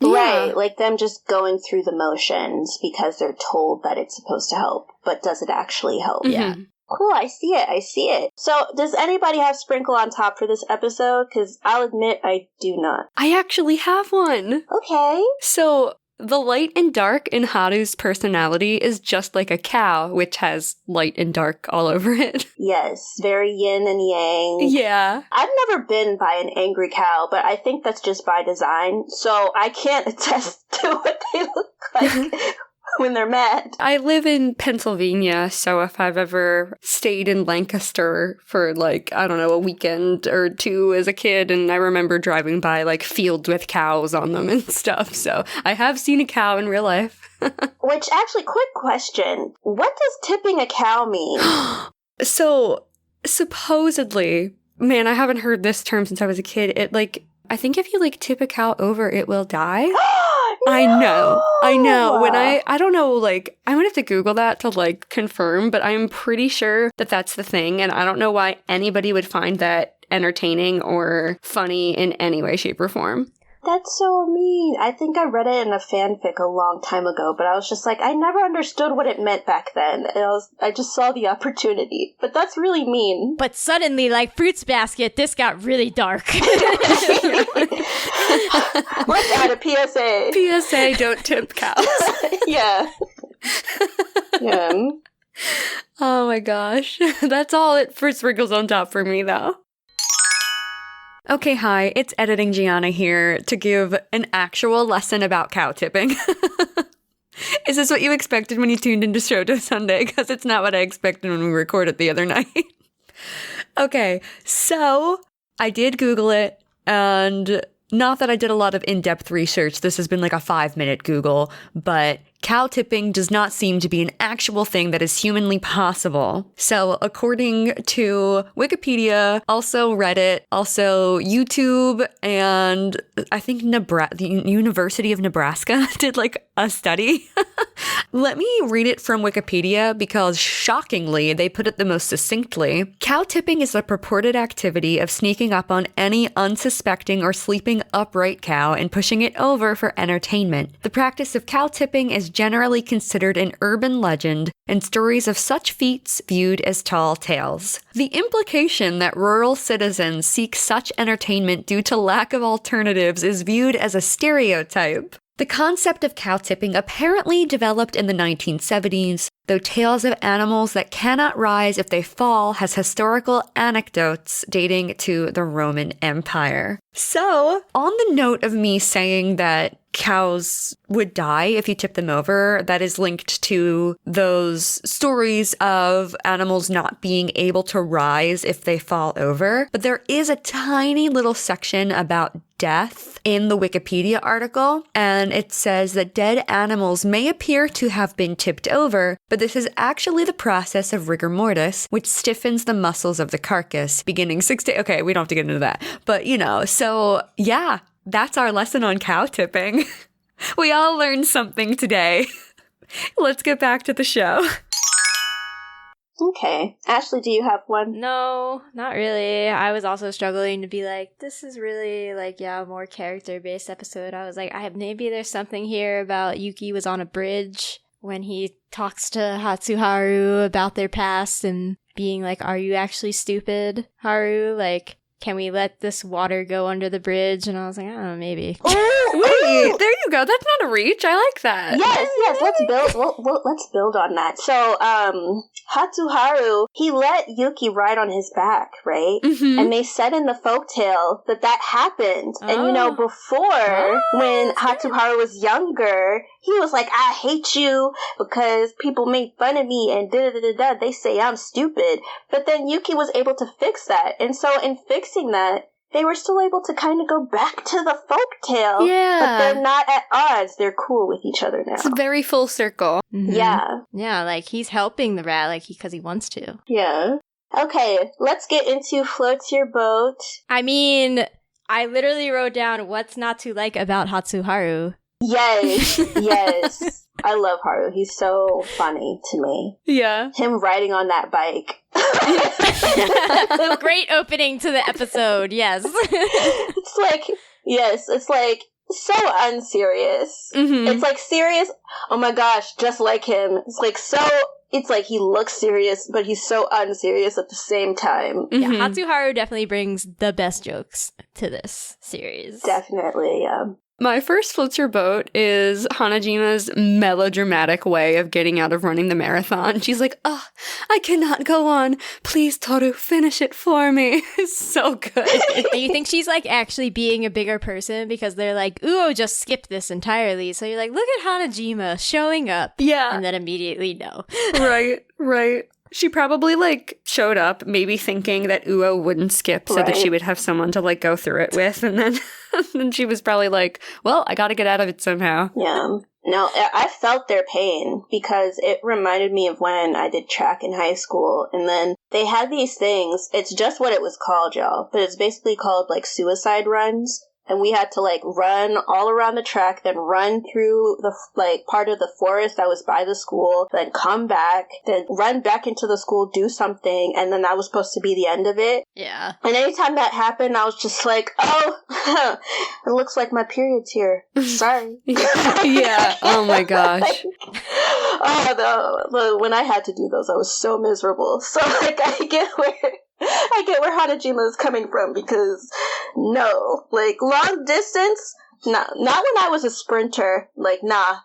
Right. Like them just going through the motions because they're told that it's supposed to help, but does it actually help?
Yeah.
Cool, I see it. So, does anybody have sprinkle on top for this episode? Because I'll admit I do not.
I actually have one.
Okay.
So, the light and dark in Haru's personality is just like a cow, which has light and dark all over it.
Yes, very yin and yang.
Yeah.
I've never been by an angry cow, but I think that's just by design, so I can't attest to what they look like when they're mad.
I live in Pennsylvania, so if I've ever stayed in Lancaster for like, I don't know, a weekend or two as a kid, and I remember driving by like fields with cows on them and stuff, so I have seen a cow in real life.
Which, actually, quick question. What does tipping a cow mean?
So, supposedly, man, I haven't heard this term since I was a kid, it like, I think if you like tip a cow over, it will die.
No!
I know. When I don't know, like, I'm gonna have to Google that to, like, confirm, but I'm pretty sure that that's the thing, and I don't know why anybody would find that entertaining or funny in any way, shape, or form.
That's so mean. I think I read it in a fanfic a long time ago, but I was just like, I never understood what it meant back then. And I just saw the opportunity. But that's really mean.
But suddenly, like Fruits Basket, this got really dark.
Let's add a PSA.
PSA, don't tip cows.
Yeah. Yeah.
Oh my gosh. That's all it for Sprinkles on Top for me, though. Okay, hi, it's Editing Giana here to give an actual lesson about cow tipping. Is this what you expected when you tuned into Shoujo Sundae? Because it's not what I expected when we recorded the other night. Okay, so I did Google it, and not that I did a lot of in-depth research. This has been like a 5-minute Google, but cow tipping does not seem to be an actual thing that is humanly possible. So according to Wikipedia, also Reddit, also YouTube, and I think the University of Nebraska did like a study. Let me read it from Wikipedia because shockingly, they put it the most succinctly. Cow tipping is the purported activity of sneaking up on any unsuspecting or sleeping upright cow and pushing it over for entertainment. The practice of cow tipping is generally considered an urban legend, and stories of such feats viewed as tall tales. The implication that rural citizens seek such entertainment due to lack of alternatives is viewed as a stereotype. The concept of cow tipping apparently developed in the 1970s, though tales of animals that cannot rise if they fall has historical anecdotes dating to the Roman Empire. So, on the note of me saying that cows would die if you tip them over, that is linked to those stories of animals not being able to rise if they fall over. But there is a tiny little section about death in the Wikipedia article, and it says that dead animals may appear to have been tipped over, but this is actually the process of rigor mortis, which stiffens the muscles of the carcass, beginning 6 days. Okay, we don't have to get into that, but so yeah, that's our lesson on cow tipping. We all learned something today. Let's get back to the show.
Okay. Ashley, do you have one?
No, not really. I was also struggling to be like, this is really like, a more character-based episode. I was like, maybe there's something here about Yuki was on a bridge when he talks to Haru about their past and being like, are you actually stupid, Haru? Like, can we let this water go under the bridge? And I was like, I don't know, maybe.
Wait, there you go. That's not a reach. I like that.
Yes. Let's build. Let's build on that. So, Haru, he let Yuki ride on his back, right?
Mm-hmm.
And they said in the folktale that happened. And before, when Haru was younger, he was like, I hate you because people make fun of me and da-da-da-da-da. They say I'm stupid. But then Yuki was able to fix that. And so in fixing that, they were still able to kind of go back to the folktale.
Yeah.
But they're not at odds. They're cool with each other now.
It's very full circle.
Mm-hmm.
Yeah.
Yeah, like he's helping the rat, like because he wants to.
Yeah. Okay, let's get into Floats Your Boat.
I mean, I literally wrote down what's not to like about Haru.
Yes, yes. I love Haru. He's so funny to me.
Yeah.
Him riding on that bike.
Great opening to the episode, yes.
It's like so unserious.
Mm-hmm.
It's like serious. Oh my gosh, just like him. It's like he looks serious, but he's so unserious at the same time.
Yeah, Hatsuharu definitely brings the best jokes to this series.
Definitely, yeah.
My first floats your boat is Hanajima's melodramatic way of getting out of running the marathon. She's like, "Oh, I cannot go on. Please, Tohru, finish it for me." It's so good.
And you think she's like actually being a bigger person because they're like, "Ooh, just skip this entirely." So you're like, look at Hanajima showing up.
Yeah.
And then immediately no.
Right. She probably, like, showed up maybe thinking that Uo wouldn't skip so that she would have someone to, like, go through it with. And then and she was probably like, well, I gotta get out of it somehow.
Yeah. No, I felt their pain because it reminded me of when I did track in high school. And then they had these things. It's just what it was called, y'all. But it's basically called, like, suicide runs. And we had to, like, run all around the track, then run through the, like, part of the forest that was by the school, then come back, then run back into the school, do something, and then that was supposed to be the end of it.
Yeah.
And anytime that happened, I was just like, oh, it looks like my period's here. Sorry.
Yeah. Oh, my gosh.
When I had to do those, I was so miserable. So, like, I get where Hanajima is coming from because no, like long distance, not when I was a sprinter. Like, not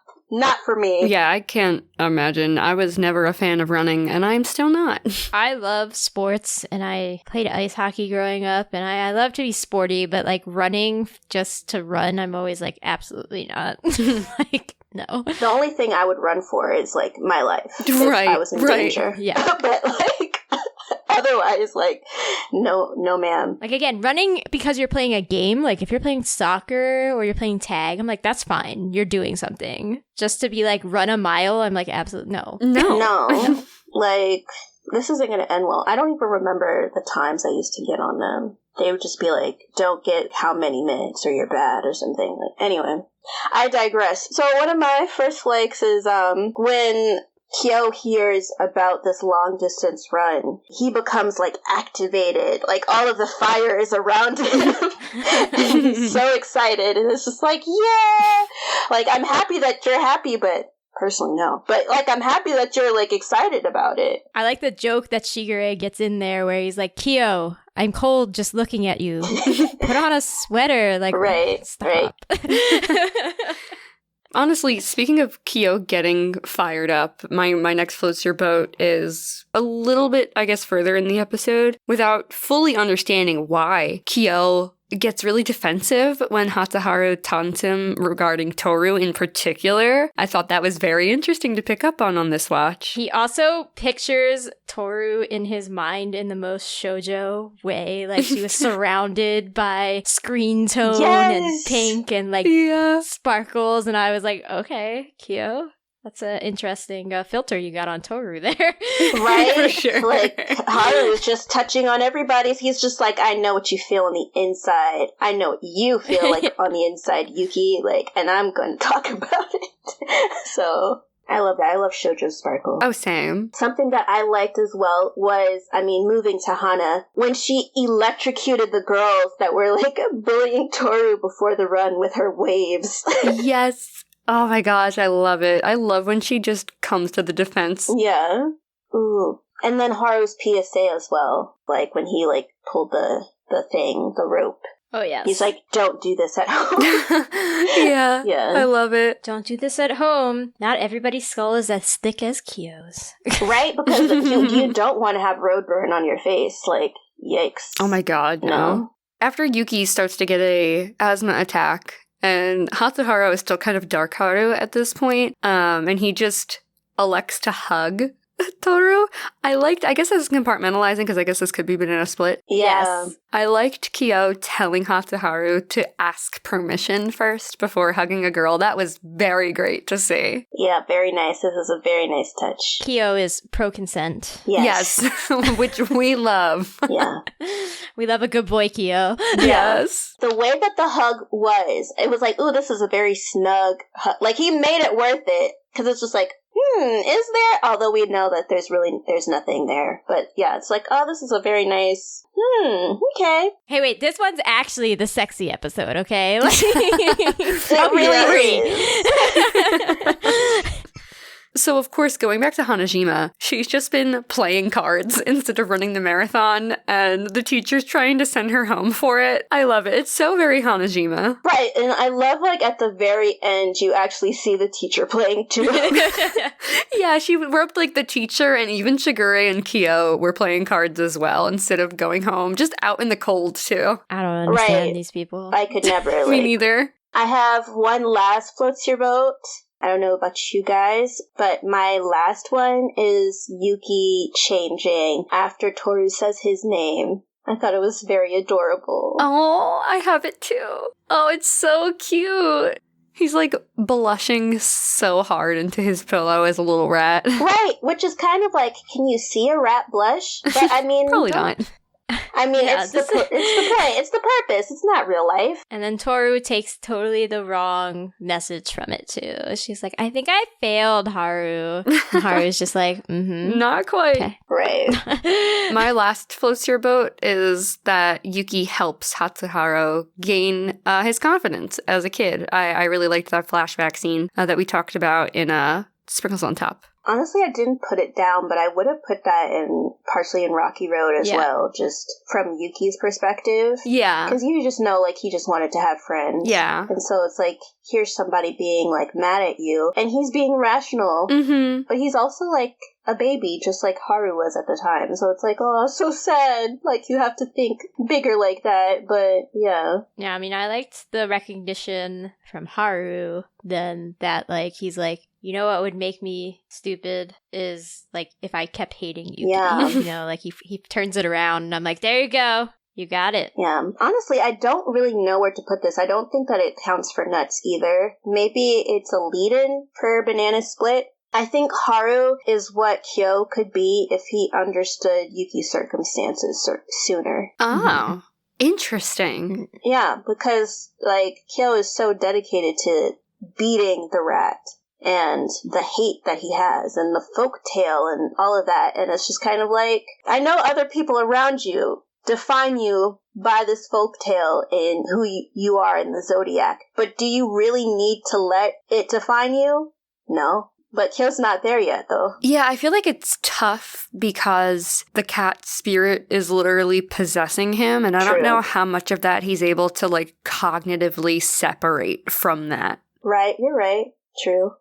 for me.
Yeah, I can't imagine. I was never a fan of running, and I'm still not.
I love sports, and I played ice hockey growing up, and I love to be sporty, but like running just to run, I'm always like, absolutely not. Like, no.
The only thing I would run for is like my life.
Right.
I was in danger.
Yeah.
But like otherwise, like, no ma'am.
Like, again, running because you're playing a game, like if you're playing soccer or you're playing tag, I'm like, that's fine. You're doing something. Just to be like, run a mile, I'm like, absolutely no.
No. Like, this isn't going to end well. I don't even remember the times I used to get on them. They would just be like, don't get how many minutes or you're bad or something. Like, anyway, I digress. So one of my first likes is when Kyo hears about this long distance run, he becomes like activated, like all of the fire is around him. And he's so excited, and it's just like, yeah, like I'm happy that you're happy, but personally no, but like I'm happy that you're like excited about it.
I like the joke that Shigure gets in there where he's like, Kyo, I'm cold just looking at you. Put on a sweater. Like, stop.
Honestly, speaking of Kyo getting fired up, my next floats your boat is a little bit, I guess, further in the episode without fully understanding why Kyo gets really defensive when Hatsuharu taunts him regarding Tohru in particular. I thought that was very interesting to pick up on this watch.
He also pictures Tohru in his mind in the most shoujo way. Like, she was surrounded by screen tone and pink and like sparkles. And I was like, okay, Kyo. That's an interesting filter you got on Tohru there.
Right?
For sure.
Like, Haru is just touching on everybody's. He's just like, I know what you feel on the inside. I know what you feel like on the inside, Yuki. Like, and I'm going to talk about it. So, I love that. I love Shoujo Sparkle.
Oh, same.
Something that I liked as well was, moving to Hana, when she electrocuted the girls that were, like, bullying Tohru before the run with her waves.
Yes. Oh my gosh, I love it. I love when she just comes to the defense.
Yeah. Ooh. And then Haru's PSA as well. Like, when he, like, pulled the rope.
Oh, yes.
He's like, don't do this at home.
Yeah. I love it.
Don't do this at home. Not everybody's skull is as thick as Kyo's.
Right? Because you don't want to have road burn on your face. Like, yikes.
Oh my god, no. After Yuki starts to get a asthma attack, and Hatsuharu is still kind of dark Haru at this point, and he just elects to hug Tohru, I guess I was compartmentalizing because I guess this could be banana split.
Yeah.
I liked Kyo telling Haru to ask permission first before hugging a girl. That was very great to see.
Yeah, very nice. This is a very nice touch.
Kyo is pro-consent.
Yes.
Which we love.
Yeah.
We love a good boy, Kyo.
Yes.
The way that the hug was, it was like, ooh, this is a very snug hug. Like, he made it worth it. Because it's just like, is there? Although we know that there's nothing there. But yeah, it's like, oh, this is a very nice, okay.
Hey, wait, this one's actually the sexy episode, okay? Like,
It really is.
So, of course, going back to Hanajima, she's just been playing cards instead of running the marathon, and the teacher's trying to send her home for it. I love it. It's so very Hanajima.
Right, and I love, like, at the very end, you actually see the teacher playing too.
Yeah, she roped, like, the teacher, and even Shigure and Kyo were playing cards as well instead of going home. Just out in the cold, too.
I don't understand
Right.
these people.
I could never. Like,
Me neither.
I have one last floats your boat. I don't know about you guys, but my last one is Yuki changing after Tohru says his name. I thought it was very adorable.
Oh, I have it too. Oh, it's so cute. He's like blushing so hard into his pillow as a little rat.
Right, which is kind of like, can you see a rat blush? But I mean,
Probably not.
I mean,
Yeah,
it's the point. It's the purpose. It's not real life.
And then Tohru takes totally the wrong message from it, too. She's like, I think I failed, Haru. And Haru's just like,
Not quite.
Okay.
Right.
My last floats your boat is that Yuki helps Haru gain his confidence as a kid. I really liked that flashback scene that we talked about in Sprinkles on Top.
Honestly, I didn't put it down, but I would have put that in partially in Rocky Road as well, just from Yuki's perspective.
Yeah.
Because you just know, like, he just wanted to have friends.
Yeah.
And so it's like, here's somebody being, like, mad at you, and he's being rational.
Mm-hmm.
But he's also, like, a baby, just like Haru was at the time. So it's like, oh, so sad. Like, you have to think bigger like that, but yeah.
Yeah, I mean, I liked the recognition from Haru then that, like, he's like, you know what would make me stupid is, like, if I kept hating Yuki.
Yeah.
You know, like, he turns it around, and I'm like, there you go. You got it.
Yeah. Honestly, I don't really know where to put this. I don't think that it counts for nuts either. Maybe it's a lead-in for Banana Split. I think Haru is what Kyo could be if he understood Yuki's circumstances sooner.
Oh, interesting.
Yeah, because, like, Kyo is so dedicated to beating the rat and the hate that he has and the folktale and all of that. And it's just kind of like, I know other people around you define you by this folktale in who you are in the Zodiac, but do you really need to let it define you? No. But Kyo's not there yet, though.
Yeah, I feel like it's tough because the cat spirit is literally possessing him, and I don't
True.
know how much of that he's able to, like, cognitively separate from that.
Right, you're right. True.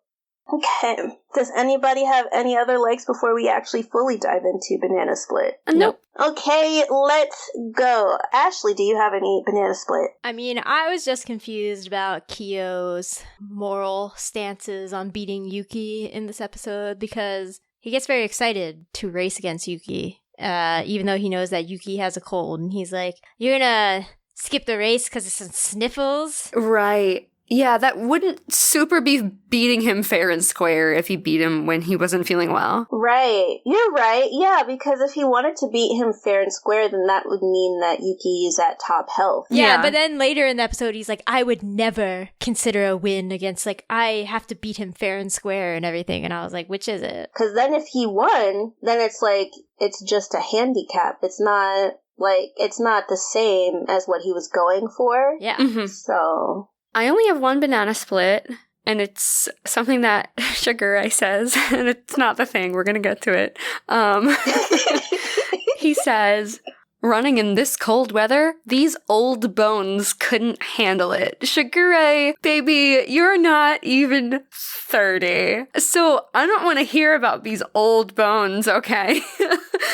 Okay. Does anybody have any other likes before we actually fully dive into Banana Split?
Nope.
Okay, let's go. Ashley, do you have any Banana Split?
I mean, I was just confused about Kyo's moral stances on beating Yuki in this episode because he gets very excited to race against Yuki, even though he knows that Yuki has a cold. And he's like, you're gonna skip the race because of some sniffles?
Right. Yeah, that wouldn't super be beating him fair and square if he beat him when he wasn't feeling well.
Right. You're right. Yeah, because if he wanted to beat him fair and square, then that would mean that Yuki is at top health.
Yeah, but then later in the episode, he's like, I would never consider a win against, like, I have to beat him fair and square and everything. And I was like, which is it?
Because then if he won, then it's like, it's just a handicap. It's not, like, it's not the same as what he was going for.
Yeah.
Mm-hmm.
So...
I only have one banana split, and it's something that Shigure says, and it's not the thing. We're going to get to it. He says, running in this cold weather, these old bones couldn't handle it. Shigure, baby, you're not even 30. So I don't want to hear about these old bones, okay?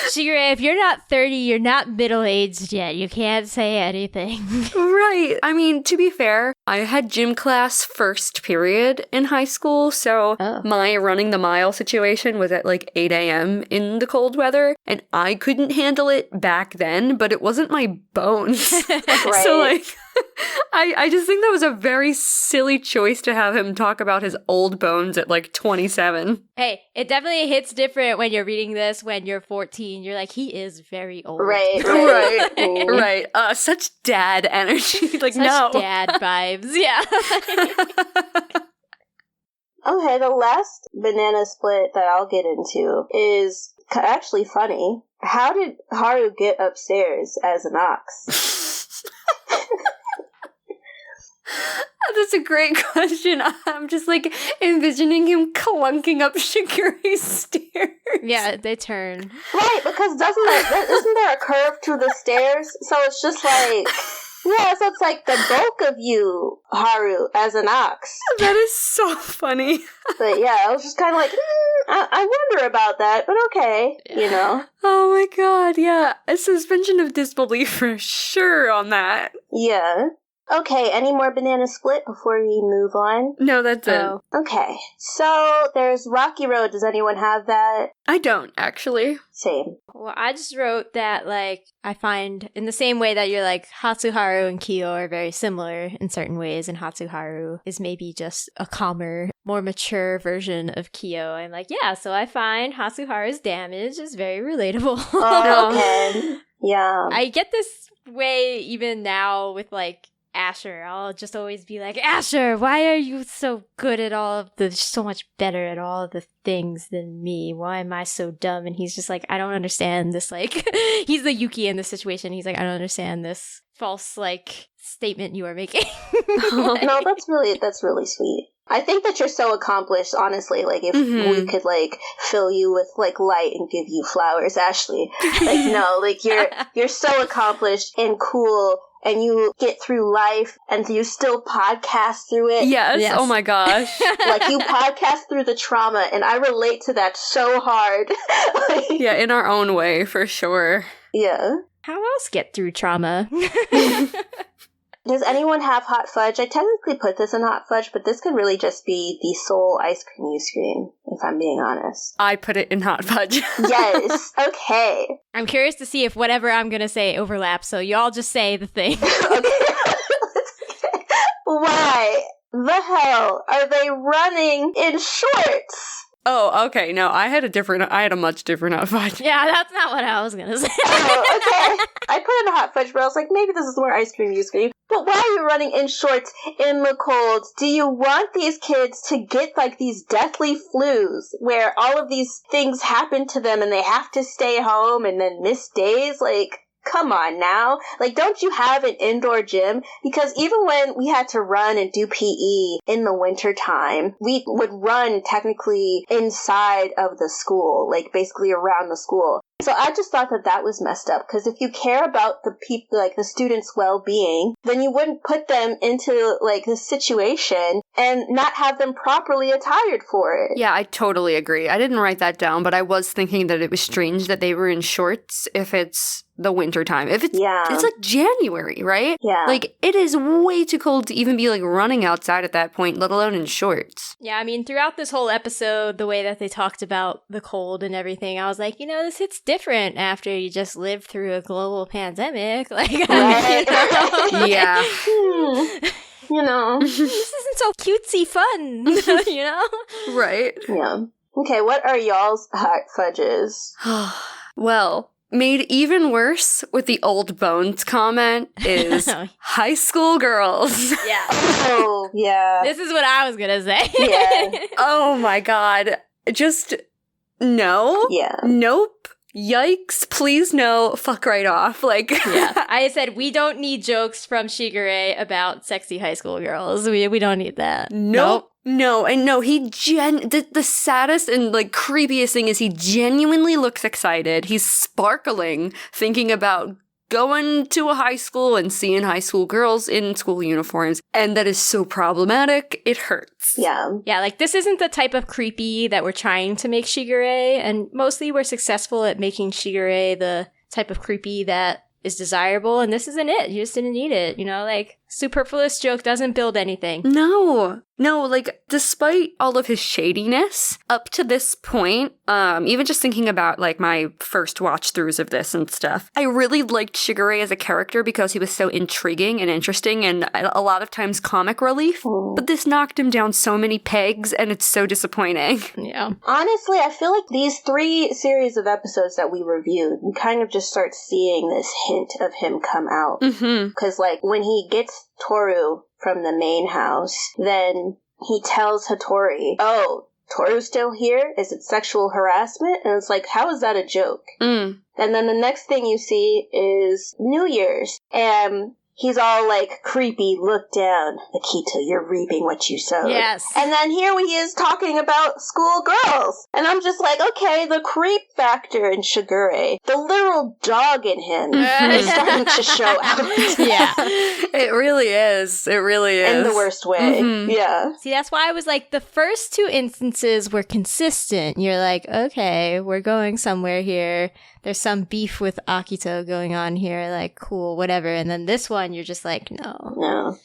Shigure, if you're not 30, you're not middle-aged yet. You can't say anything.
Right. I mean, to be fair, I had gym class first period in high school, so my running the mile situation was at like 8 a.m. in the cold weather, and I couldn't handle it back then, but it wasn't my bones.
Right.
So, like, I just think that was a very silly choice to have him talk about his old bones at like 27.
Hey, it definitely hits different when you're reading this when you're 14. You're like, he is very old.
Right.
Right. Such dad energy. Like,
Such
no.
dad vibes. Yeah.
Okay, the last banana split that I'll get into is actually funny. How did Haru get upstairs as an ox?
That's a great question. I'm just like envisioning him clunking up Shigure's stairs.
Yeah, they turn.
Right, because isn't there a curve to the stairs? So it's just like, yeah, so it's like the bulk of you, Haru, as an ox.
That is so funny.
But yeah, I was just kind of like, I wonder about that, but okay, you know.
Oh my god, yeah. A suspension of disbelief for sure on that.
Yeah. Okay, any more banana split before we move on?
No, that's it.
Okay, so there's Rocky Road. Does anyone have that?
I don't, actually.
Same.
Well, I just wrote that, like, I find in the same way that you're like, Hatsuharu and Kyo are very similar in certain ways, and Hatsuharu is maybe just a calmer, more mature version of Kyo. I'm like, yeah, so I find Hatsuharu's damage is very relatable.
Oh, okay. Yeah.
I get this way even now with, like, Asher. I'll just always be like, Asher, why are you so good at so much better at all of the things than me? Why am I so dumb? And he's just like, I don't understand this, like, he's the Yuki in this situation. He's like, I don't understand this false, like, statement you are making.
No, that's really sweet. I think that you're so accomplished, honestly. Like, if we could, like, fill you with, like, light and give you flowers, Ashley. Like, no, like, you're so accomplished and cool, and you get through life, and you still podcast through it.
Yes. Oh my gosh.
Like, you podcast through the trauma, and I relate to that so hard.
Yeah, in our own way, for sure.
Yeah.
How else get through trauma?
Does anyone have Hot Fudge? I technically put this in Hot Fudge, but this could really just be the sole ice cream you scream, if I'm being honest.
I put it in Hot Fudge.
Yes. Okay.
I'm curious to see if whatever I'm going to say overlaps, so y'all just say the thing.
Okay. Why the hell are they running in shorts?
Oh, okay. No, I had a much different Hot Fudge.
Yeah, that's not what I was going to say.
Oh, okay. I put in a Hot Fudge, but I was like, maybe this is more ice cream you scream. But why are you running in shorts in the cold? Do you want these kids to get, like, these deathly flus where all of these things happen to them and they have to stay home and then miss days? Like, come on now. Like, don't you have an indoor gym? Because even when we had to run and do PE in the wintertime, we would run technically inside of the school, like basically around the school. So I just thought that was messed up, because if you care about the people, like the students' well-being, then you wouldn't put them into like this situation and not have them properly attired for it.
Yeah, I totally agree. I didn't write that down, but I was thinking that it was strange that they were in shorts if it's the winter time. If it's it's like January, right?
Yeah.
Like, it is way too cold to even be like running outside at that point, let alone in shorts.
Yeah, I mean, throughout this whole episode, the way that they talked about the cold and everything, I was like, this hits different after you just lived through a global pandemic. Like,
Right.
Yeah.
This isn't so cutesy fun,
Right.
Yeah. Okay, what are y'all's Hot Fudges?
Well, made even worse with the old bones comment is high school girls.
Yeah.
Oh, yeah.
This is what I was going to say.
Yeah.
Oh my god. Just no.
Yeah.
Nope. Yikes, please no, fuck right off. Like,
Yeah. I said, we don't need jokes from Shigure about sexy high school girls. We don't need that.
Nope. No, and no, the saddest and, like, creepiest thing is he genuinely looks excited. He's sparkling, thinking about going to a high school and seeing high school girls in school uniforms, and that is so problematic, it hurts.
Yeah.
Yeah, like, this isn't the type of creepy that we're trying to make Shigure, and mostly we're successful at making Shigure the type of creepy that is desirable, and this isn't it. You just didn't need it, you know? Like, superfluous joke doesn't build anything.
No, like, despite all of his shadiness, up to this point, even just thinking about, like, my first watch-throughs of this and stuff, I really liked Shigure as a character because he was so intriguing and interesting and a lot of times comic relief, but this knocked him down so many pegs, and it's so disappointing.
Yeah.
Honestly, I feel like these 3 series of episodes that we reviewed, we kind of just start seeing this hint of him come out. Because, like, when he gets Tohru from the main house, then he tells Hatori, oh, Tohru's still here? Is it sexual harassment? And it's like, how is that a joke? And then the next thing you see is New Year's, and he's all like creepy, look down, Akito, you're reaping what you sowed.
Yes.
And then here he is talking about school girls. And I'm just like, okay, the creep factor in Shigure, the literal dog in him is starting to show out.
Yeah.
It really is. It really is.
In the worst way. Yeah.
See, that's why I was like, the first 2 instances were consistent. You're like, okay, we're going somewhere here. There's some beef with Akito going on here. Like, cool, whatever. And then this one, you're just like, no.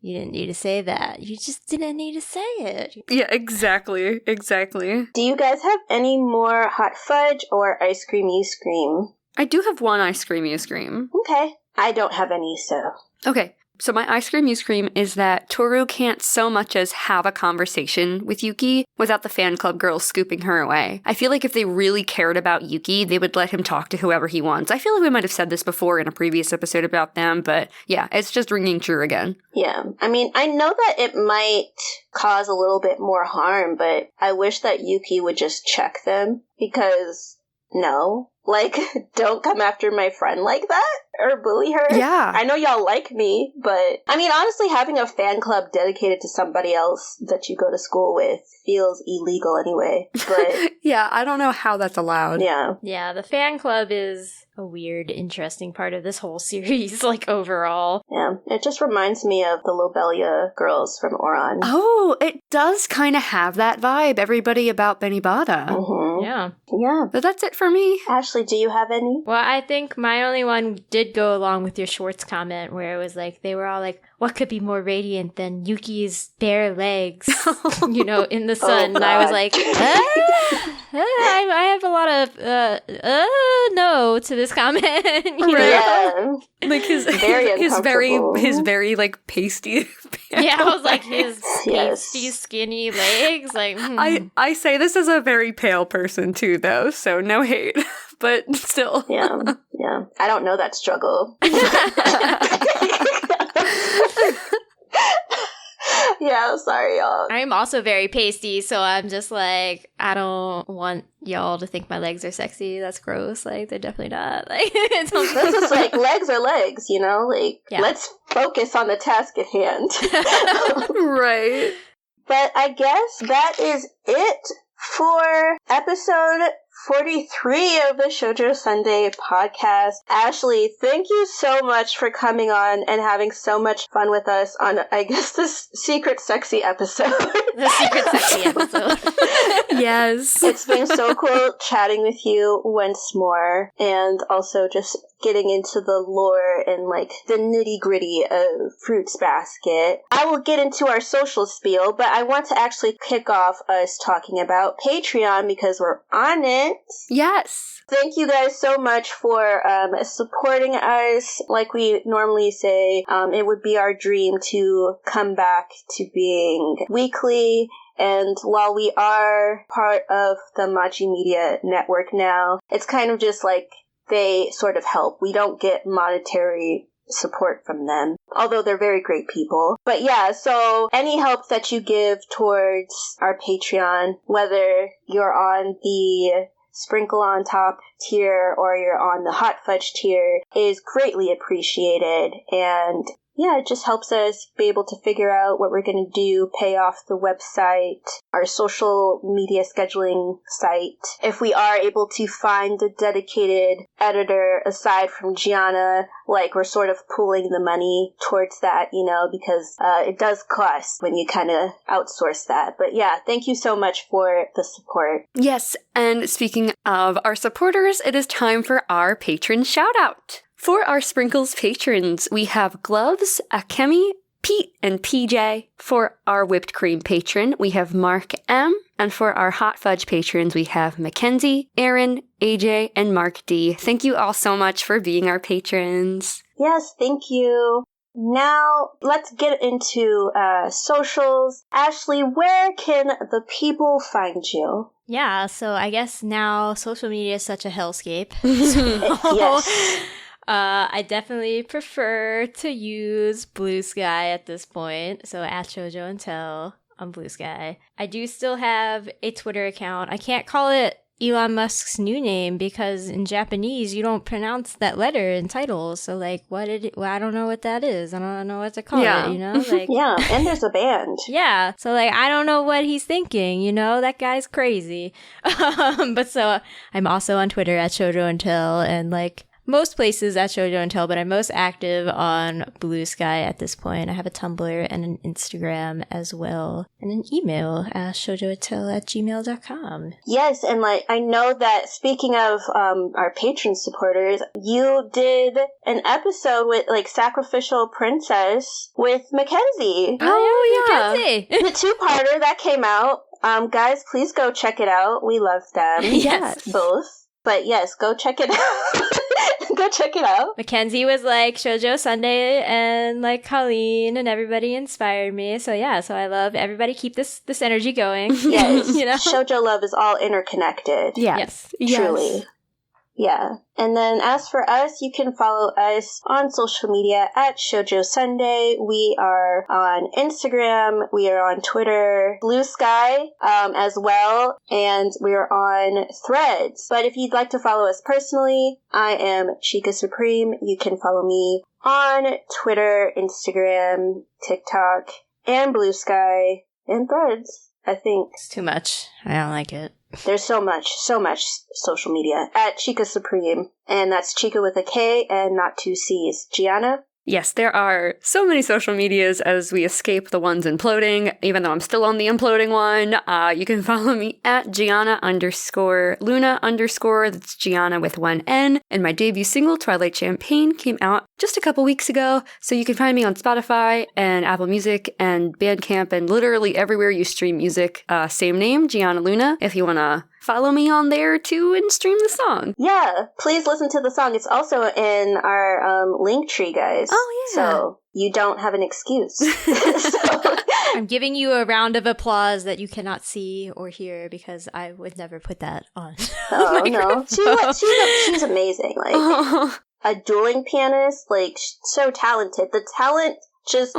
You didn't need to say that. You just didn't need to say it.
Yeah, exactly.
Do you guys have any more Hot Fudge or Ice Cream You Scream?
I do have one ice cream you scream.
Okay. I don't have any, so.
Okay. So my ice cream you scream is that Tohru can't so much as have a conversation with Yuki without the fan club girls scooping her away. I feel like if they really cared about Yuki, they would let him talk to whoever he wants. I feel like we might have said this before in a previous episode about them, but yeah, it's just ringing true again.
Yeah. I mean, I know that it might cause a little bit more harm, but I wish that Yuki would just check them, because no. Like, don't come after my friend like that or bully her.
Yeah.
I know y'all like me, but I mean, honestly, having a fan club dedicated to somebody else that you go to school with feels illegal anyway. But
yeah, I don't know how that's allowed.
Yeah.
Yeah, the fan club is a weird, interesting part of this whole series, like, overall.
Yeah. It just reminds me of the Lobelia girls from Oran.
Oh, it does kind of have that vibe. Everybody about Benibada.
Mm-hmm.
Yeah.
Yeah.
But that's it for me.
Ashley, do you have any?
Well, I think my only one did go along with your Schwartz comment, where it was like, they were all like, what could be more radiant than Yuki's bare legs, you know, in the sun? And I was like, I have a lot of no to this comment. You know?
Yeah.
Like his very like pasty.
Yeah, I was like, his
Yes.
pasty, skinny legs. Like,
I say this as a very pale person too, though, so no hate, but still.
Yeah. Yeah. I don't know that struggle. Yeah, sorry, y'all.
I'm also very pasty, so I'm just like, I don't want y'all to think my legs are sexy. That's gross. Like, they're definitely not. Like, it's
This is like, legs are legs, you know? Like,
Yeah.
let's focus on the task at hand.
Right.
But I guess that is it for episode 43 of the Shoujo Sundae podcast. Ashley, thank you so much for coming on and having so much fun with us on, I guess, this secret sexy episode.
the secret sexy episode.
Yes.
It's been so cool chatting with you once more, and also just getting into the lore and like the nitty gritty of Fruits Basket. I will get into our social spiel, but I want to actually kick off us talking about Patreon because we're on it.
Yes.
Thank you guys so much for supporting us. Like we normally say, it would be our dream to come back to being weekly. And while we are part of the Machi Media Network now, it's kind of just like they sort of help. We don't get monetary support from them, although they're very great people. But yeah, so any help that you give towards our Patreon, whether you're on the Sprinkle on Top tier or you're on the Hot Fudge tier, is greatly appreciated. And yeah, it just helps us be able to figure out what we're going to do, pay off the website, our social media scheduling site. If we are able to find a dedicated editor aside from Giana, like we're sort of pooling the money towards that, because it does cost when you kind of outsource that. But yeah, thank you so much for the support.
Yes, and speaking of our supporters, it is time for our patron shout-out. For our Sprinkles patrons, we have Gloves, Akemi, Pete, and PJ. For our Whipped Cream patron, we have Mark M. And for our Hot Fudge patrons, we have Mackenzie, Aaron, AJ, and Mark D. Thank you all so much for being our patrons.
Yes, thank you. Now, let's get into socials. Ashley, where can the people find you?
Yeah, so I guess now social media is such a hellscape.
Yes.
I definitely prefer to use Blue Sky at this point. So at Shoujo and Tell on Blue Sky. I do still have a Twitter account. I can't call it Elon Musk's new name because in Japanese you don't pronounce that letter in titles. So like, I don't know what that is. I don't know what to call it. Like,
yeah, and there's a band.
Yeah, so like I don't know what he's thinking. That guy's crazy. But so I'm also on Twitter at Shoujo and Tell, and like most places at Shoujo and Tell, but I'm most active on Blue Sky at this point. I have a Tumblr and an Instagram as well, and an email at shoujoandtell@gmail.com.
Yes, and like I know that speaking of our patron supporters, you did an episode with like Sacrificial Princess with Mackenzie.
Oh yeah, Mackenzie.
The two-parter that came out. Guys, please go check it out. We love them.
Yes.
Both. But yes, go check it out. Go check it out.
Mackenzie was like Shoujo Sundae, and like Colleen and everybody inspired me. So yeah, so I love everybody. Keep this energy going.
Yes, Shoujo love is all interconnected.
Yes.
Truly. Yeah. And then as for us, you can follow us on social media at Shoujo Sundae. We are on Instagram. We are on Twitter, Blue Sky as well. And we are on Threads. But if you'd like to follow us personally, I am Chika Supreme. You can follow me on Twitter, Instagram, TikTok, and Blue Sky, and Threads, I think.
It's too much. I don't like it.
There's so much social media at Chika Supreme, and that's Chika with a K and not two C's. Giana?
Yes, there are so many social medias as we escape the ones imploding, even though I'm still on the imploding one. You can follow me at Giana_Luna_, that's Giana with one N, and my debut single, Twilight Champagne, came out just a couple weeks ago, so you can find me on Spotify and Apple Music and Bandcamp and literally everywhere you stream music. Same name, Giana Luna, if you want to follow me on there too and stream the song.
Yeah, please listen to the song. It's also in our link tree, guys.
Oh, yeah.
So you don't have an excuse.
I'm giving you a round of applause that you cannot see or hear because I would never put that on.
Oh, no. She's amazing. Like, a dueling pianist, like, so talented. The talent just...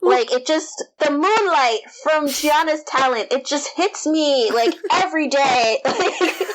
Like, it just, the moonlight from Giana's talent, it just hits me, like, every day. It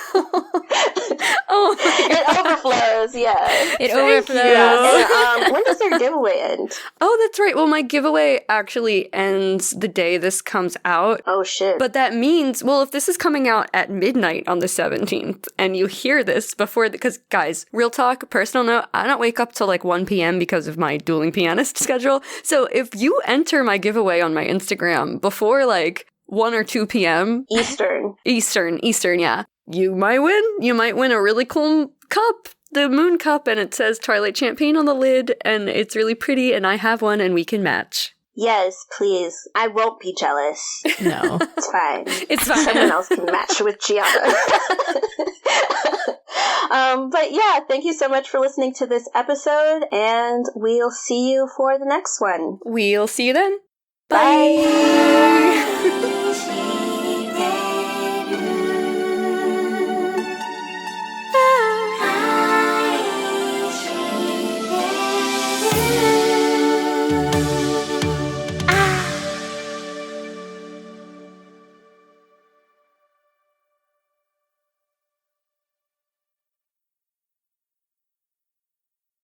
overflows, yeah.
It overflows.
Yeah. And, when does their giveaway end?
Oh, that's right. Well, my giveaway actually ends the day this comes out.
Oh, shit.
But that means, well, if this is coming out at midnight on the 17th, and you hear this before, because, guys, real talk, personal note, I don't wake up till like 1 p.m. because of my dueling pianist schedule. So if you enter my giveaway on my Instagram before like 1 or 2 p.m. Eastern, yeah. You might win. You might win a really cool cup, the Moon Cup, and it says Twilight Champagne on the lid, and it's really pretty, and I have one, and we can match.
Yes, please. I won't be jealous.
No.
It's fine.
It's fine.
Someone else can match with Giana. But yeah, thank you so much for listening to this episode, and we'll see you for the next one.
We'll see you then.
Bye.
Bye.